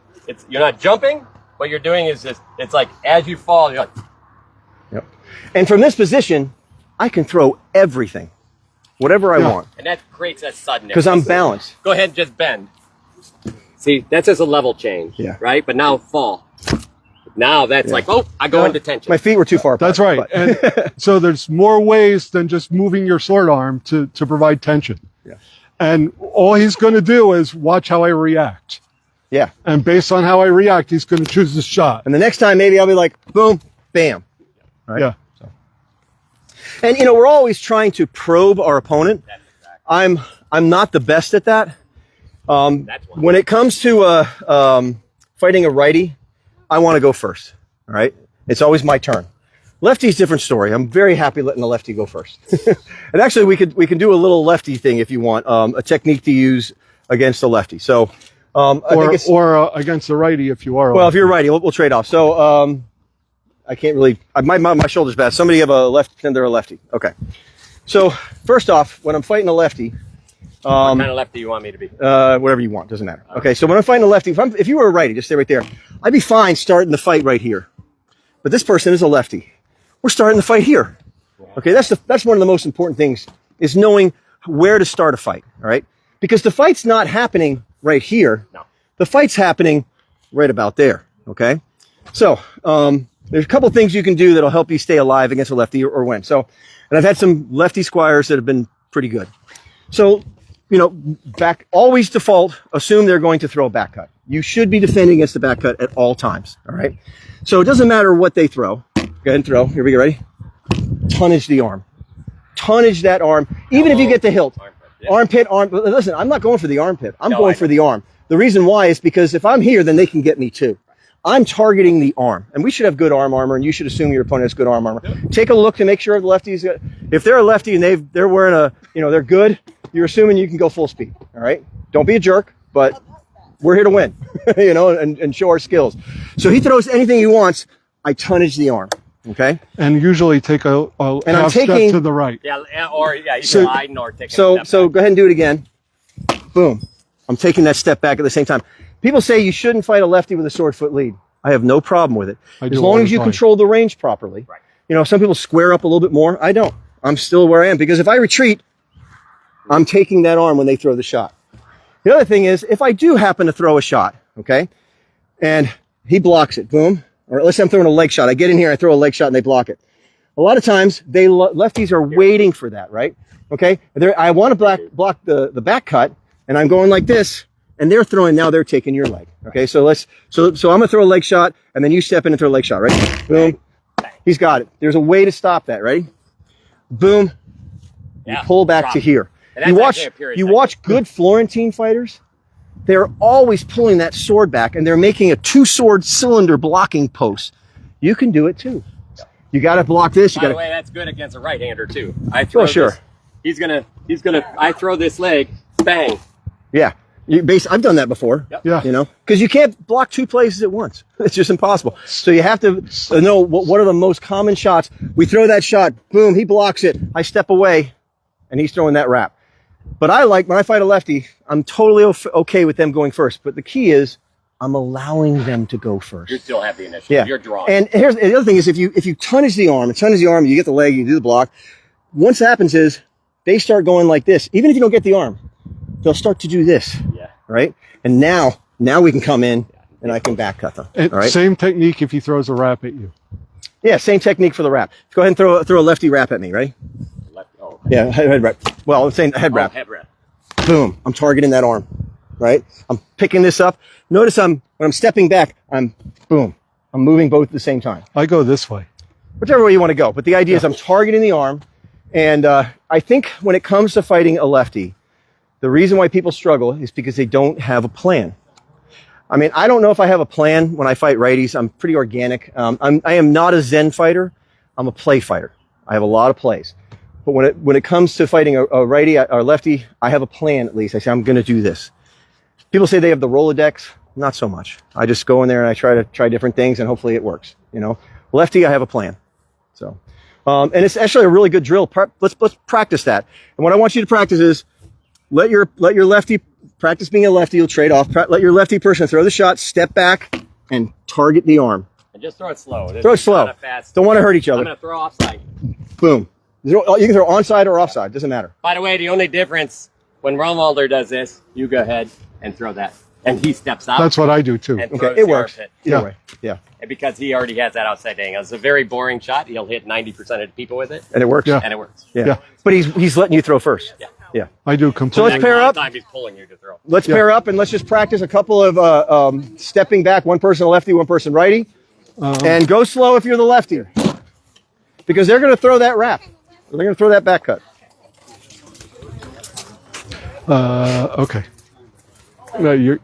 You're not jumping. What you're doing is just, it's like as you fall, you're like. Yep. And from this position, I can throw everything, whatever I want. And that creates that suddenness. Because I'm balanced. Go ahead and just bend. See, that's just a level change. Yeah. Right? But now fall. Now that's like, I go into tension. My feet were too far apart. That's right. And so there's more ways than just moving your sword arm to provide tension. Yeah. And all he's going to do is watch how I react. Yeah. And based on how I react, he's going to choose the shot. And the next time, maybe I'll be like, boom, bam. Right? Yeah. And, we're always trying to probe our opponent. I'm not the best at that. When it comes to fighting a righty, I want to go first. All right. It's always my turn. Lefty's different story. I'm very happy letting the lefty go first. And actually, we can do a little lefty thing if you want, a technique to use against a lefty. So, or against the righty if you are. Well, if you're righty, we'll trade off. So, I can't really. My shoulder's bad. Somebody have a left. Pretend they're a lefty. Okay. So first off, when I'm fighting a lefty, what kind of lefty you want me to be? Whatever you want, doesn't matter. Okay. So when I'm fighting a lefty, if you were a righty, just stay right there. I'd be fine starting the fight right here. But this person is a lefty. We're starting the fight here. Okay. That's one of the most important things is knowing where to start a fight. All right. Because the fight's not happening right here. No. The fight's happening right about there. Okay. So, there's a couple things you can do that'll help you stay alive against a lefty or win. So, and I've had some lefty squires that have been pretty good. So, always default, assume they're going to throw a back cut. You should be defending against the back cut at all times. All right. So it doesn't matter what they throw. Go ahead and throw. Here we go. Ready? Tonnage the arm. Tonnage that arm. Even if you get the hilt. Armpit. Listen, I'm not going for the armpit. I'm going for the arm. The reason why is because if I'm here, then they can get me too. I'm targeting the arm, and we should have good arm armor, and you should assume your opponent has good arm armor. Take a look to make sure the lefties, if they're a lefty and they're wearing they're good, you're assuming you can go full speed. All right, don't be a jerk, but we're here to win, and show our skills. So he throws anything he wants. I tonnage the arm. Okay, and usually take a half step to the right. Yeah, or you sliding or taking. So go ahead and do it again. Boom. I'm taking that step back at the same time. People say you shouldn't fight a lefty with a sword foot lead. I have no problem with it. As long as you control the range properly. Right. Some people square up a little bit more. I don't. I'm still where I am, because if I retreat, I'm taking that arm when they throw the shot. The other thing is, if I do happen to throw a shot, okay, and he blocks it, boom, or let's say I'm throwing a leg shot. I get in here, I throw a leg shot, and they block it. A lot of times, lefties are waiting for that, right? Okay, I want to block the back cut, and I'm going like this, and they're throwing, now they're taking your leg. Okay, so I'm gonna throw a leg shot, and then you step in and throw a leg shot, right? Boom, he's got it. There's a way to stop that, ready? Boom, you pull back to here. You watch good Florentine fighters, they're always pulling that sword back, and they're making a 2-sword cylinder blocking post. You can do it too. You got to block this. By the way, that's good against a right-hander too. I throw this. He's gonna. I throw this leg, bang. Yeah, I've done that before. Yep. Yeah. You know, because you can't block 2 places at once. It's just impossible. So you have to know what are the most common shots. We throw that shot, boom, he blocks it. I step away, and he's throwing that wrap. But when I fight a lefty, I'm totally okay with them going first. But the key is, I'm allowing them to go first. You still have the initiative. Yeah. You're drawing. And here's the other thing is, if you tonnage the arm, you get the leg, you do the block. Once that happens is, they start going like this. Even if you don't get the arm, they'll start to do this. Yeah. Right? And now we can come in and I can back cut them. All right? Same technique if he throws a wrap at you. Yeah, same technique for the wrap. Go ahead and throw a lefty wrap at me, ready? Okay. Yeah, head wrap. Well, I'm saying head wrap. Head wrap. Boom. I'm targeting that arm. Right? I'm picking this up. Notice when I'm stepping back, boom. I'm moving both at the same time. I go this way. Whichever way you want to go. But the idea is I'm targeting the arm. And I think when it comes to fighting a lefty, the reason why people struggle is because they don't have a plan. I mean, I don't know if I have a plan when I fight righties. I'm pretty organic. I am not a Zen fighter. I'm a play fighter. I have a lot of plays. But when it comes to fighting a righty or lefty, I have a plan at least. I say, I'm going to do this. People say they have the Rolodex. Not so much. I just go in there and I try different things, and hopefully it works. You know, lefty, I have a plan. So, and it's actually a really good drill. Let's practice that. And what I want you to practice is let your lefty practice being a lefty. You'll trade off. Let your lefty person throw the shot, step back, and target the arm. And just throw it slow. Throw it slow. Don't want to hurt each other. I'm going to throw offside. Boom. You can throw onside or offside. Doesn't matter. By the way, the only difference when Romualder does this, you go ahead and throw that. And he steps out. That's what I do too. Okay, it works. Either way. Yeah. And because he already has that outside angle. It's a very boring shot. He'll hit 90% of the people with it. And it works. Yeah. And it works. Yeah. But he's letting you throw first. Yeah. Yeah. I do completely. So let's pair up. Time he's pulling you to throw. Let's pair up and let's just practice a couple of stepping back. One person lefty, one person righty. And go slow if you're the lefty. Because they're going to throw that wrap. They're going to throw that back cut. Okay. No, you're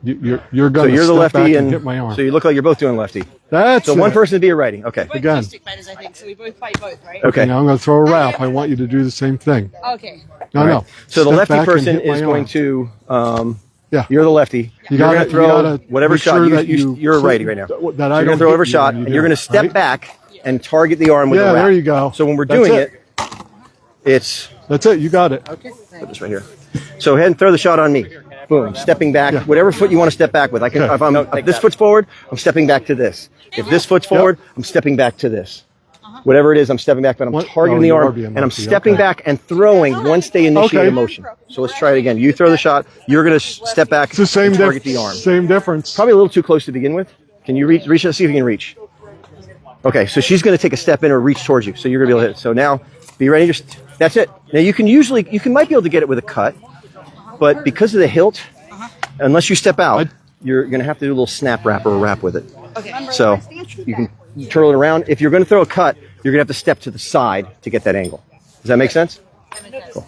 going to the step lefty back and get my arm. So you look like you're both doing lefty. That's so one person to be a righty. Okay. We're Again. acoustic fighters, I think, so we both fight both, right? Okay. Now I'm going to throw a wrap. I want you to do the same thing. Okay. No. So the Step lefty back and person hit my is going arm. to. Yeah. You're the lefty. You're going to throw whatever shot. You're a righty right now. That You're I going to don't throw hit whatever you shot, when you and do you're going to it, step right? back and target the arm with the Yeah, wrap. there you go. So when we're That's doing it. it's. That's it. You got it. Put this right here. So go ahead and throw the shot on me. Boom. Stepping back. Yeah. Whatever foot you want to step back with. If this foot's forward, I'm stepping back to this. If this foot's forward, I'm stepping back to this. Whatever it is, I'm stepping back, but I'm targeting the arm, and I'm stepping back and throwing once they initiate a motion. So let's try it again. You throw the shot. You're going to step back It's the same and target the arm. Same difference. Probably a little too close to begin with. Can you reach? See if you can reach. Okay, so she's going to take a step in or reach towards you. So you're going to be able to hit it. So now, be ready. That's it. Now you might be able to get it with a cut, but because of the hilt, unless you step out, you're going to have to do a little snap wrap or a wrap with it. Okay. So you can turn it around. If you're going to throw a cut, you're going to have to step to the side to get that angle. Does that make sense? Cool.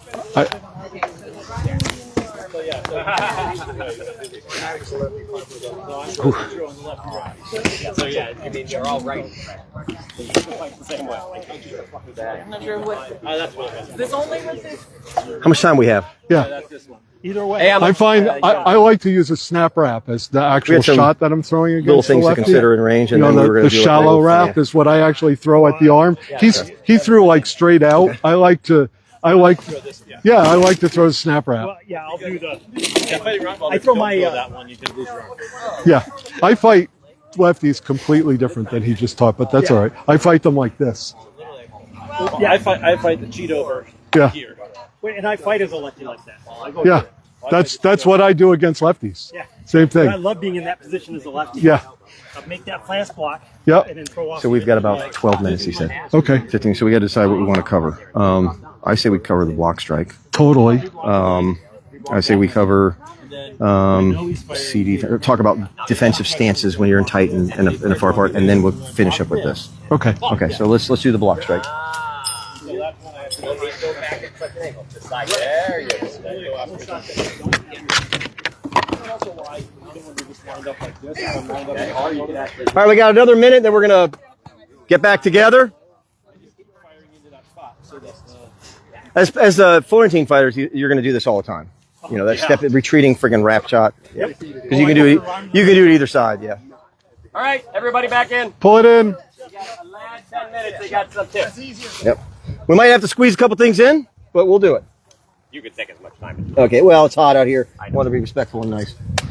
So yeah, I mean you're all right. The same way. I'm not sure what. That's what it is. This only with this? How much time we have? Yeah. That's this one. Either way. Hey, I find I like to use a snap wrap as the actual some shot that I'm throwing against Little the things to lefty. consider in range, and You know, then we're going the to do shallow wrap is what I actually throw at the arm. He threw like straight out. I like to throw the snap wrap. Well, yeah, I'll do the. I throw my. That one, you can lose your arm. Yeah, I fight lefties completely different than he just taught, but that's all right. I fight them like this. Yeah, I fight the cheat over Yeah. here. Wait, and I fight as a lefty like that. I go Yeah. here. I That's what I do against lefties. Yeah. Same But I thing. love being in that position as a lefty. Yeah. I'll make that fast block. Yep. And then throw off. So we've got about 12 minutes, he said. Okay. 15. So we got to decide what we want to cover. I say we cover the block strike. Totally. I say we cover CD. Talk about defensive stances when you're in tight and in a far part, and then we'll finish up with this. Okay. Okay. So let's do the block strike. There you go. All right, we got another minute, then we're gonna get back together. As Florentine fighters, you're gonna do this all the time. You know that step, retreating, friggin' wrap shot. Because you can do it either side. Yeah. All right, everybody back in. Pull it in. We got the last 10 minutes. They got some tips. Yep. We might have to squeeze a couple things in, but we'll do it. You can take as much time as you Okay. Well, it's hot out here. I want to be respectful and nice. All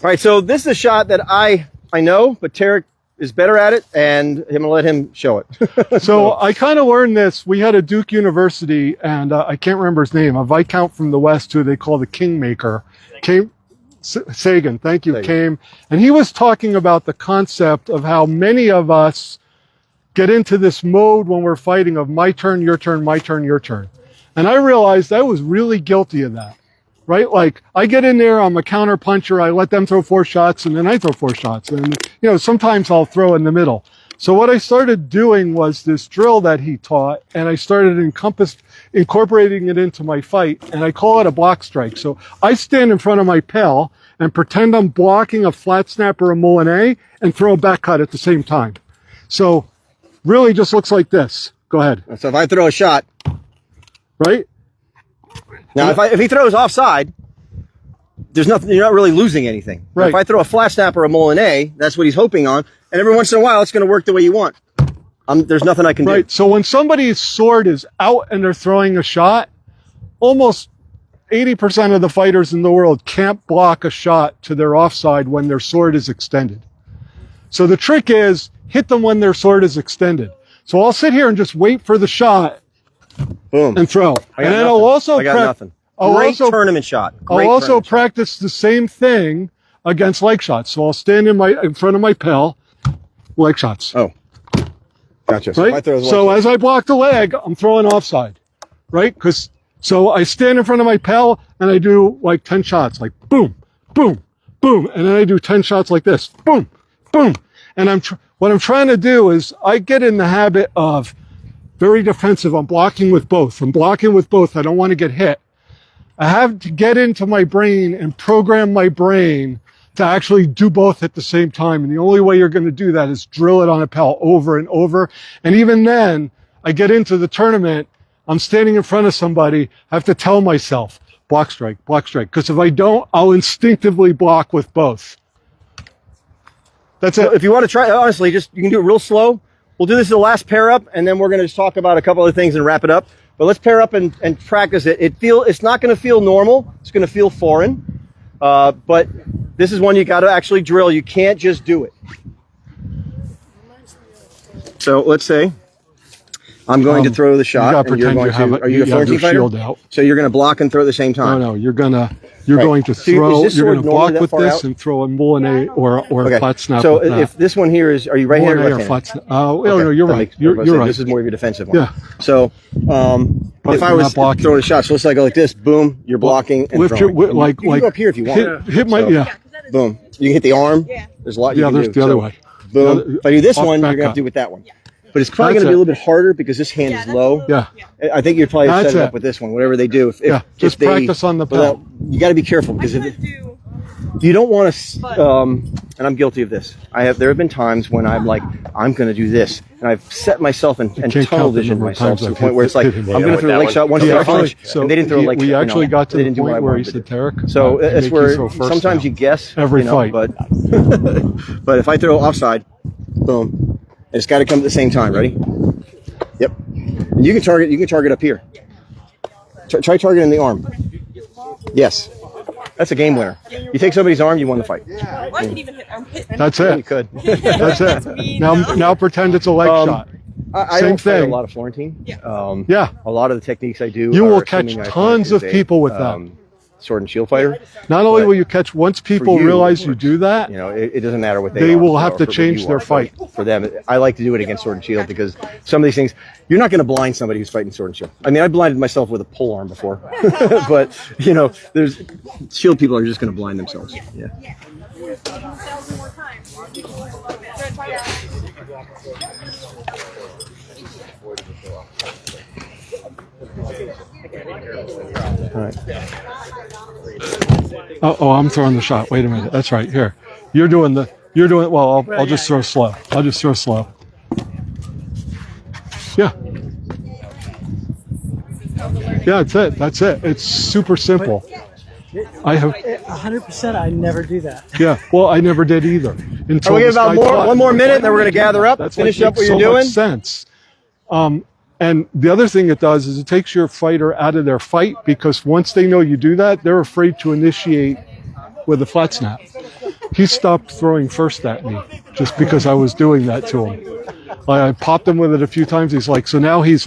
right. So this is a shot that I know, but Teric is better at it, and I'm gonna let him show it. So I kind of learned this. We had a Duke University, and I can't remember his name, a Viscount from the West who they call the Kingmaker. Sagan, thank you, came. And he was talking about the concept of how many of us get into this mode when we're fighting of my turn, your turn, my turn, your turn. And I realized I was really guilty of that, right? Like I get in there, I'm a counter puncher, I let them throw 4 shots, and then I throw 4 shots. And, you know, sometimes I'll throw in the middle. So what I started doing was this drill that he taught, and I started incorporating it into my fight, and I call it a block strike. So I stand in front of my pal and pretend I'm blocking a flat snap or a Moulinet and throw a back cut at the same time. So really just looks like this. Go ahead. So if I throw a shot, right? Now if he throws offside, there's nothing. You're not really losing anything. Right. If I throw a flat snap or a Moulinet, that's what he's hoping on, and every once in a while it's going to work the way you want. There's nothing I can do. Right. So when somebody's sword is out and they're throwing a shot, almost 80% of the fighters in the world can't block a shot to their offside when their sword is extended. So the trick is hit them when their sword is extended. So I'll sit here and just wait for the shot, Boom, and throw. I got And then nothing. I'll also I got nothing. Great tournament shot. Great I'll also tournament shot. practice the same thing against leg shots. So I'll stand in front of my pal, leg shots. Oh, gotcha. So, Right? if I throw So as I block the leg, I'm throwing offside, right? So I stand in front of my pal and I do like 10 shots, like boom, boom, boom, and then I do 10 shots like this, boom, boom. And what I'm trying to do is I get in the habit of very defensive. I'm blocking with both. I don't want to get hit. I have to get into my brain and program my brain to actually do both at the same time. And the only way you're going to do that is drill it on a pal over and over. And even then, I get into the tournament, I'm standing in front of somebody, I have to tell myself, block strike, block strike. Because if I don't, I'll instinctively block with both. That's it. If you want to try, honestly, you can do it real slow. We'll do this as the last pair up, and then we're going to just talk about a couple other things and wrap it up. But let's pair up and practice it. It's not going to feel normal. It's going to feel foreign. But this is one you got to actually drill. You can't just do it. So let's say I'm going to throw the shot, and you're going to. Are you a Florentine fighter? So you're going to block and throw at the same time. No, you're going to throw. You're going to block with this and throw a Moulinet or a flat snap. So if this one here is, are you right-handed or left-handed? No, you're right. You're right. This is more of your defensive one. Yeah. So if I was throwing a shot, so let's go like this. Boom, you're blocking and lift throwing. You can go up here if you want. Hit my Boom. You can hit the arm. There's a lot you can do. There's the other way. Boom. If I do this one, you're going to have to do with that one. But it's probably going to be a little bit harder because this hand is low. Yeah. I think you're probably set it up with this one, whatever they do. Just practice on the belt. You got to be careful because you don't want to, and I'm guilty of this. There have been times when I'm like, I'm going to do this. And I've set myself and tunnel vision myself to the point where it's like, I'm going to throw a leg shot, one shot punch, and they didn't throw a leg shot. We actually got to the point where he said, said, Teric. So that's where sometimes you guess. Every fight. But if I throw offside, boom. It's got to come at the same time. Ready? Yep. And you can target up here. Try targeting the arm. Yes. That's a game winner. You take somebody's arm, you won the fight. I can even hit armpit. That's it. You could. That's it. Now pretend it's a leg shot. I Same don't fight a thing. lot of Florentine. Yeah. A lot of the techniques I do. You are will catch assuming I tons fight of is people with that. Sword and shield fighter. Not only But will you catch, once people you, realize it you works. do that, You know, it doesn't matter what they are, will have or to what change you their are, fight. but for them, I like to do it against sword and shield because some of these things, you're not going to blind somebody who's fighting sword and shield. I mean, I blinded myself with a pole arm before, but you know, there's shield people are just going to blind themselves. Yeah. All right. oh, I'm throwing the shot. Wait a minute. That's right. Here, you're doing, well, I'll just throw slow. I'll just throw slow. Yeah. Yeah, that's it. It's super simple. I have 100%. I never do that. Yeah, well, I never did either. Until We get this about guy taught one me. more minute, and then we're going to gather up, That's finish like, up what makes you're so doing. much sense. And the other thing it does is it takes your fighter out of their fight, because once they know you do that, they're afraid to initiate with a flat snap. He stopped throwing first at me just because I was doing that to him. I popped him with it a few times. He's like, so now he's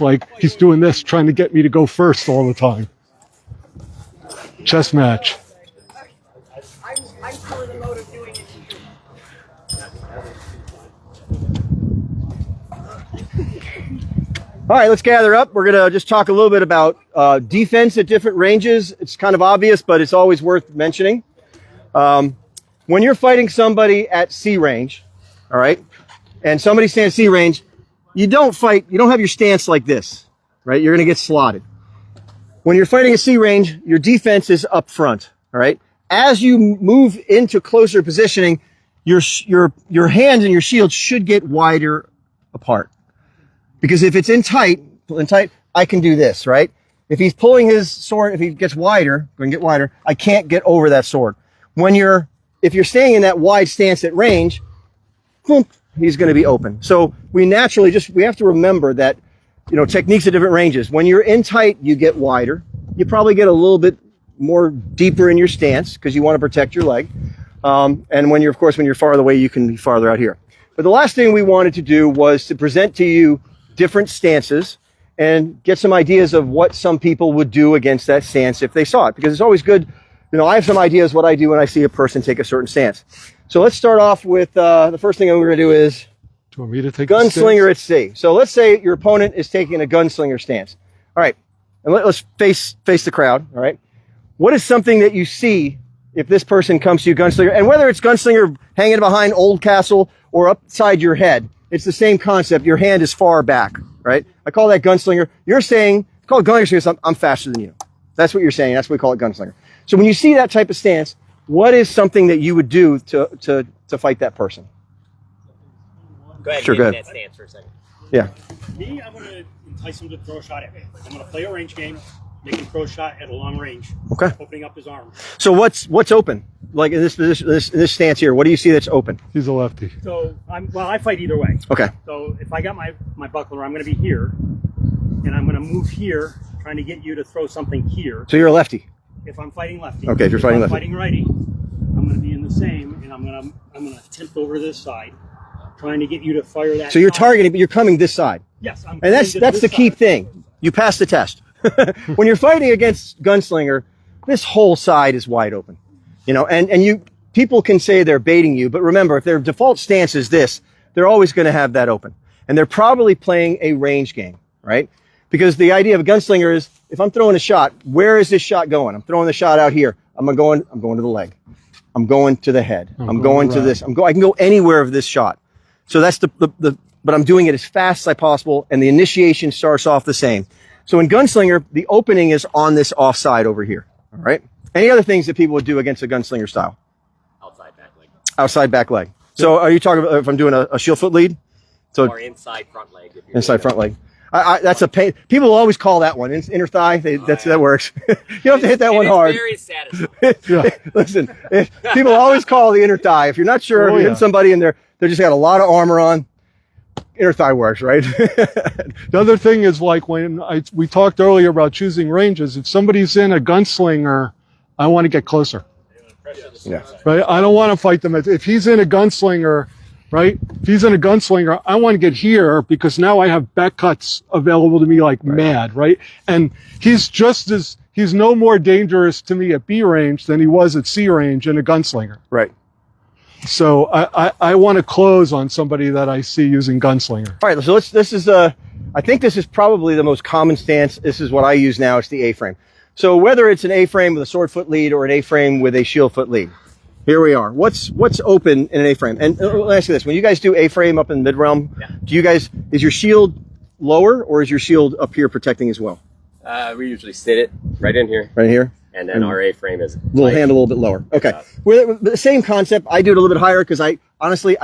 doing this, trying to get me to go first all the time. Chess match. All right, let's gather up. We're going to just talk a little bit about defense at different ranges. It's kind of obvious, but it's always worth mentioning. When you're fighting somebody at C range, all right, and somebody stands C range, you don't have your stance like this, right? You're going to get slotted. When you're fighting at C range, your defense is up front, all right? As you move into closer positioning, your hands and your shield should get wider apart. Because if it's in tight, I can do this, right? If he's pulling his sword, if he gets wider, going to get wider, I can't get over that sword. If you're staying in that wide stance at range, boom, he's going to be open. So we have to remember that, you know, techniques at different ranges. When you're in tight, you get wider. You probably get a little bit more deeper in your stance because you want to protect your leg. And when you're farther away, you can be farther out here. But the last thing we wanted to do was to present to you different stances and get some ideas of what some people would do against that stance if they saw it. Because it's always good, you know, I have some ideas what I do when I see a person take a certain stance. So let's start off with the first thing I'm going to do is Do you want me to take gunslinger at C. So let's say your opponent is taking a gunslinger stance. All right, and let's face the crowd. All right, what is something that you see if this person comes to you gunslinger, and whether it's gunslinger hanging behind old castle or upside your head, it's the same concept. Your hand is far back, right? I call that gunslinger. You're saying, call it gunslinger because I'm faster than you. That's what you're saying. That's what we call it gunslinger. So when you see that type of stance, what is something that you would do to fight that person? Go ahead. Sure, Give me go ahead. that stance for a second. Yeah. Me, I'm going to entice him to throw a shot at me. I'm going to play a range game, make him throw a shot at a long range. Okay. Opening up his arm. So what's open? Like in this position, this stance here, what do you see that's open? He's a lefty. So I fight either way. Okay. So if I got my buckler, I'm going to be here, and I'm going to move here, trying to get you to throw something here. So you're a lefty. If I'm fighting lefty. Okay, if you're fighting I'm lefty. fighting righty, I'm going to be in the same, and I'm going to tilt over this side, trying to get you to fire that. So you're shot. targeting, but you're coming this side. Yes, I'm. And that's the key thing. You pass the test. When you're fighting against gunslinger, this whole side is wide open. You know, and people can say they're baiting you, but remember, if their default stance is this, they're always going to have that open. And they're probably playing a range game, right? Because the idea of a gunslinger is, if I'm throwing a shot, where is this shot going? I'm throwing the shot out here. I'm going to the leg. I'm going to the head. I'm going to this. I can go anywhere of this shot. So that's but I'm doing it as fast as I possible, and the initiation starts off the same. So in gunslinger, the opening is on this offside over here. All right. Any other things that people would do against a gunslinger style? Outside back leg. Outside back leg. So are you talking about if I'm doing a shield foot lead? So Or inside front leg. If you're inside front leg. That's a pain. People will always call that one inner thigh. That works. You don't have to hit that one hard. Very satisfying. Yeah. Listen, people always call the inner thigh. If you're not sure, if you're hitting somebody and they just got a lot of armor on, inner thigh works, right? The other thing is, like when we talked earlier about choosing ranges, if somebody's in a gunslinger, I want to get closer. Yeah. Right? I don't want to fight them. If he's in a gunslinger, right? If he's in a gunslinger, I want to get here because now I have back cuts available to me like mad, right? And he's no more dangerous to me at B range than he was at C range in a gunslinger. Right. So I want to close on somebody that I see using gunslinger. All right, so I think this is probably the most common stance. This is what I use now. It's the A-frame. So whether it's an A-frame with a sword foot lead or an A-frame with a shield foot lead, here we are. What's open in an A-frame? And let me ask you this: when you guys do A-frame up in mid realm, is your shield lower or is your shield up here protecting as well? We usually sit it right in here. Right here. And then our A-frame is Little hand a little bit lower. Okay. With the same concept, I do it a little bit higher because I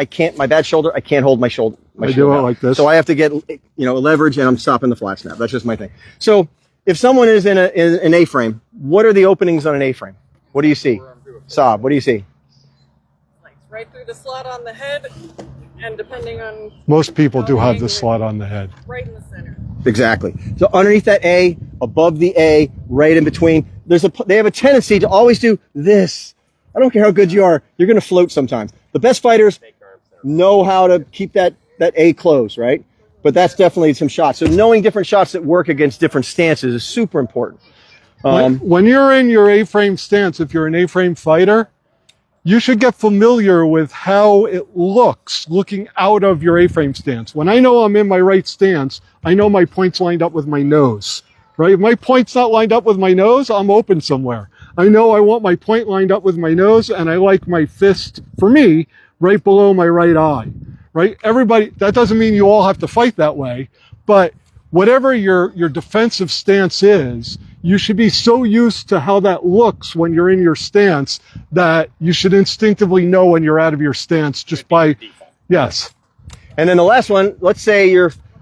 can't, my bad shoulder, I can't hold my shoulder. I do it like this. So I have to get, leverage and I'm stopping the flat snap. That's just my thing. So if someone is in an A-frame, what are the openings on an A-frame? What do you see? Saab, what do you see? Like right through the slot on the head, and depending on Most people do have the slot on the head. right in the center. Exactly. So underneath that A, above the A, right in between, they have a tendency to always do this. I don't care how good you are, you're going to float sometimes. The best fighters know how to keep that A closed, right? But that's definitely some shots. So knowing different shots that work against different stances is super important. When you're in your A-frame stance, if you're an A-frame fighter, you should get familiar with how it looks looking out of your A-frame stance. When I know I'm in my right stance, I know my point's lined up with my nose, right? If my point's not lined up with my nose, I'm open somewhere. I know I want my point lined up with my nose, and I like my fist, for me, right below my right eye, right? Everybody, that doesn't mean you all have to fight that way, but whatever your defensive stance is, you should be so used to how that looks when you're in your stance that you should instinctively know when you're out of your stance just by, yes. And then the last one, let's say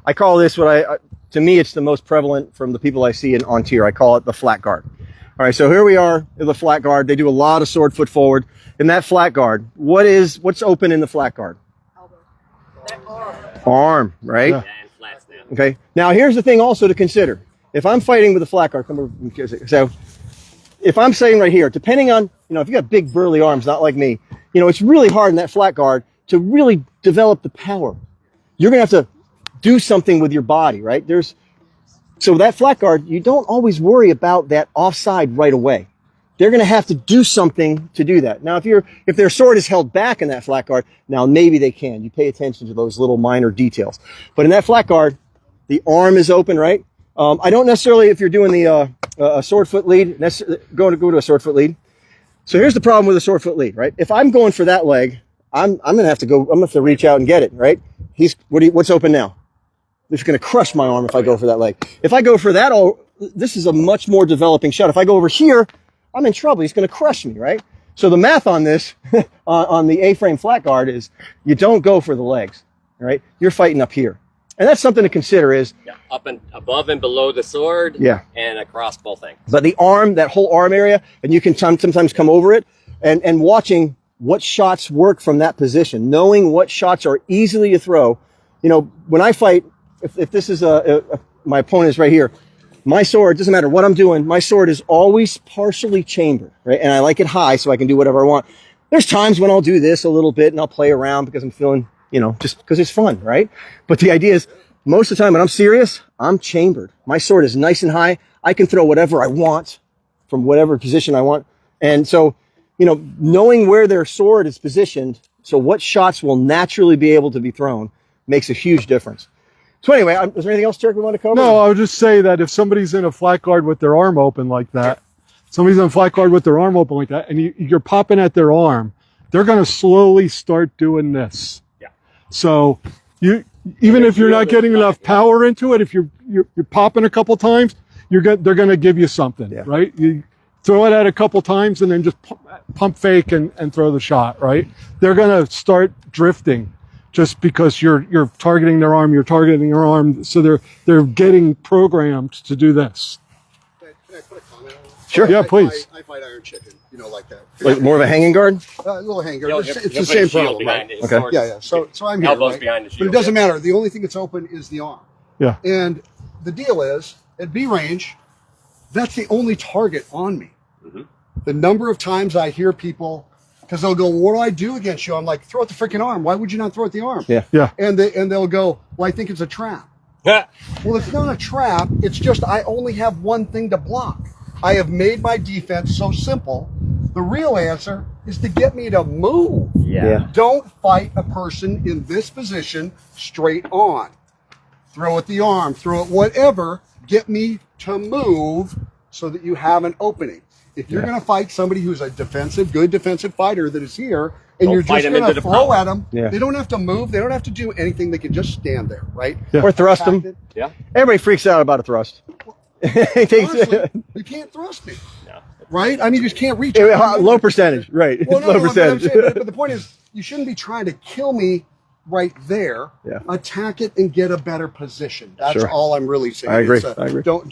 I call this to me, it's the most prevalent from the people I see on tier. I call it the flat guard. All right, so here we are in the flat guard. They do a lot of sword foot forward. In that flat guard, what's open in the flat guard? Arm, right? Yeah. And flat snap. Okay. Now here's the thing also to consider. If I'm fighting with a flat guard, so if I'm saying right here, depending on, if you got big burly arms, not like me, it's really hard in that flat guard to really develop the power. You're going to have to do something with your body, right? So that flat guard, you don't always worry about that offside right away. They're going to have to do something to do that. Now, if their sword is held back in that flat guard, now maybe they can. You pay attention to those little minor details. But in that flat guard, the arm is open, right? I don't necessarily, if you're doing the sword foot lead, go to a sword foot lead. So here's the problem with a sword foot lead, right? If I'm going for that leg, I'm going to have to reach out and get it, right? What's open now? This is going to crush my arm if I go for that leg. If I go for that, this is a much more developing shot. If I go over here, I'm in trouble. He's going to crush me, right? So the math on this, on the A-frame flat guard is you don't go for the legs, right? You're fighting up here. And that's something to consider is... Yeah, up and above and below the sword. Yeah. And across both things. But the arm, that whole arm area, and you can sometimes come over it, and watching what shots work from that position, knowing what shots are easily to throw. When I fight, if this is my opponent is right here, my sword, doesn't matter what I'm doing, my sword is always partially chambered, right? And I like it high so I can do whatever I want. There's times when I'll do this a little bit and I'll play around because I'm feeling, just because it's fun, right? But the idea is, most of the time when I'm serious, I'm chambered. My sword is nice and high. I can throw whatever I want from whatever position I want. And so, knowing where their sword is positioned, so what shots will naturally be able to be thrown, makes a huge difference. So anyway, is there anything else, Teric, we want to cover? No, I would just say that if somebody's in a flat guard with their arm open like that, and you're popping at their arm, they're going to slowly start doing this. Yeah. So even if you're not getting enough power into it, if you're popping a couple times, they're going to give you something, right? You throw it at a couple times and then just pump fake and throw the shot, right? They're going to start drifting. Just because you're targeting their arm, so they're getting programmed to do this. Can I put a comment on that? Sure. Yeah, please. I fight iron chicken, like that. Like more of a hanging guard? A little hang guard. You'll It's put the a same shield problem, behind right? it. Okay. Yeah. So I'm here, Elbows right? behind the But shield. it doesn't matter. The only thing that's open is the arm. Yeah. And the deal is, at B range, that's the only target on me. Mm-hmm. The number of times I hear people Because they'll go, what do I do against you? I'm like, throw it the freaking arm. Why would you not throw it the arm? Yeah. Yeah. And they'll go, well, I think it's a trap. Well, it's not a trap. It's just I only have one thing to block. I have made my defense so simple. The real answer is to get me to move. Yeah. Don't fight a person in this position straight on. Throw it the arm, throw it whatever. Get me to move so that you have an opening. If you're going to fight somebody who's a good defensive fighter that is here, and you're just going to throw at them, they don't have to move. They don't have to do anything. They can just stand there, right? Yeah. Or thrust them. Yeah. Everybody freaks out about a thrust. Honestly, you can't thrust me. No. Right? I mean, you just can't reach. Low percentage, right? Well, Low percentage. But the point is, you shouldn't be trying to kill me right there. Yeah. Attack it and get a better position. That's Sure. all I'm really saying. I agree. It's I agree. Don't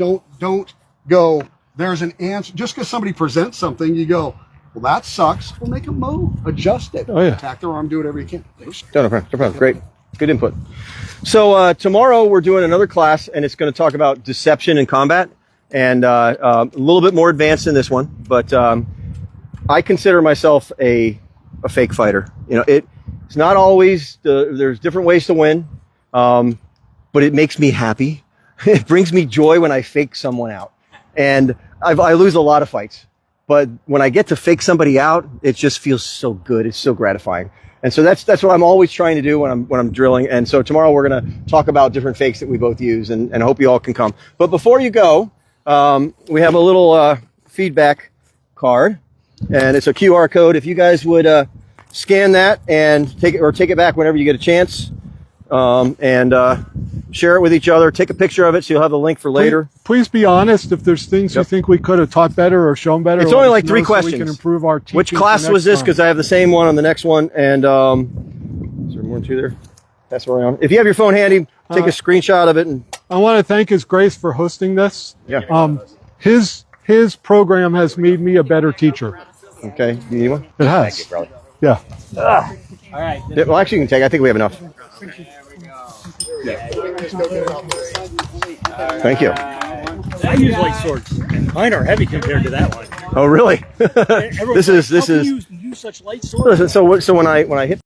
go. There's an answer. Just because somebody presents something, you go, well, that sucks. Well, make a move. Adjust it. Oh, yeah. Attack their arm. Do whatever you can. No problem. Great. Good input. So tomorrow we're doing another class, and it's going to talk about deception in combat, and a little bit more advanced than this one. But I consider myself a fake fighter. You know, it's not always. There's different ways to win, but it makes me happy. It brings me joy when I fake someone out, and I lose a lot of fights. But when I get to fake somebody out, it just feels so good. It's so gratifying. And so that's what I'm always trying to do when I'm drilling. And so tomorrow we're going to talk about different fakes that we both use, and I hope you all can come. But before you go, we have a little feedback card, and it's a QR code. If you guys would scan that and take it back whenever you get a chance, and share it with each other. Take a picture of it so you'll have the link for later. Please be honest. If there's things you think we could have taught better or shown better, it's only like 3 so questions. we can improve our teaching. Which class was this? Because I have the same one on the next one. And is there more to there? Pass it around. If you have your phone handy, take a screenshot of it. And I want to thank His Grace for hosting this. Yeah. His program has made me a better teacher. Okay. You need one? It has. Thank you, brother. Yeah. All right. Yeah, well, actually, you can take. I think we have enough. Thank you. I use light swords. Mine are heavy compared to that one. Oh, really? Everyone's This is how can you use such light swords? So when I hit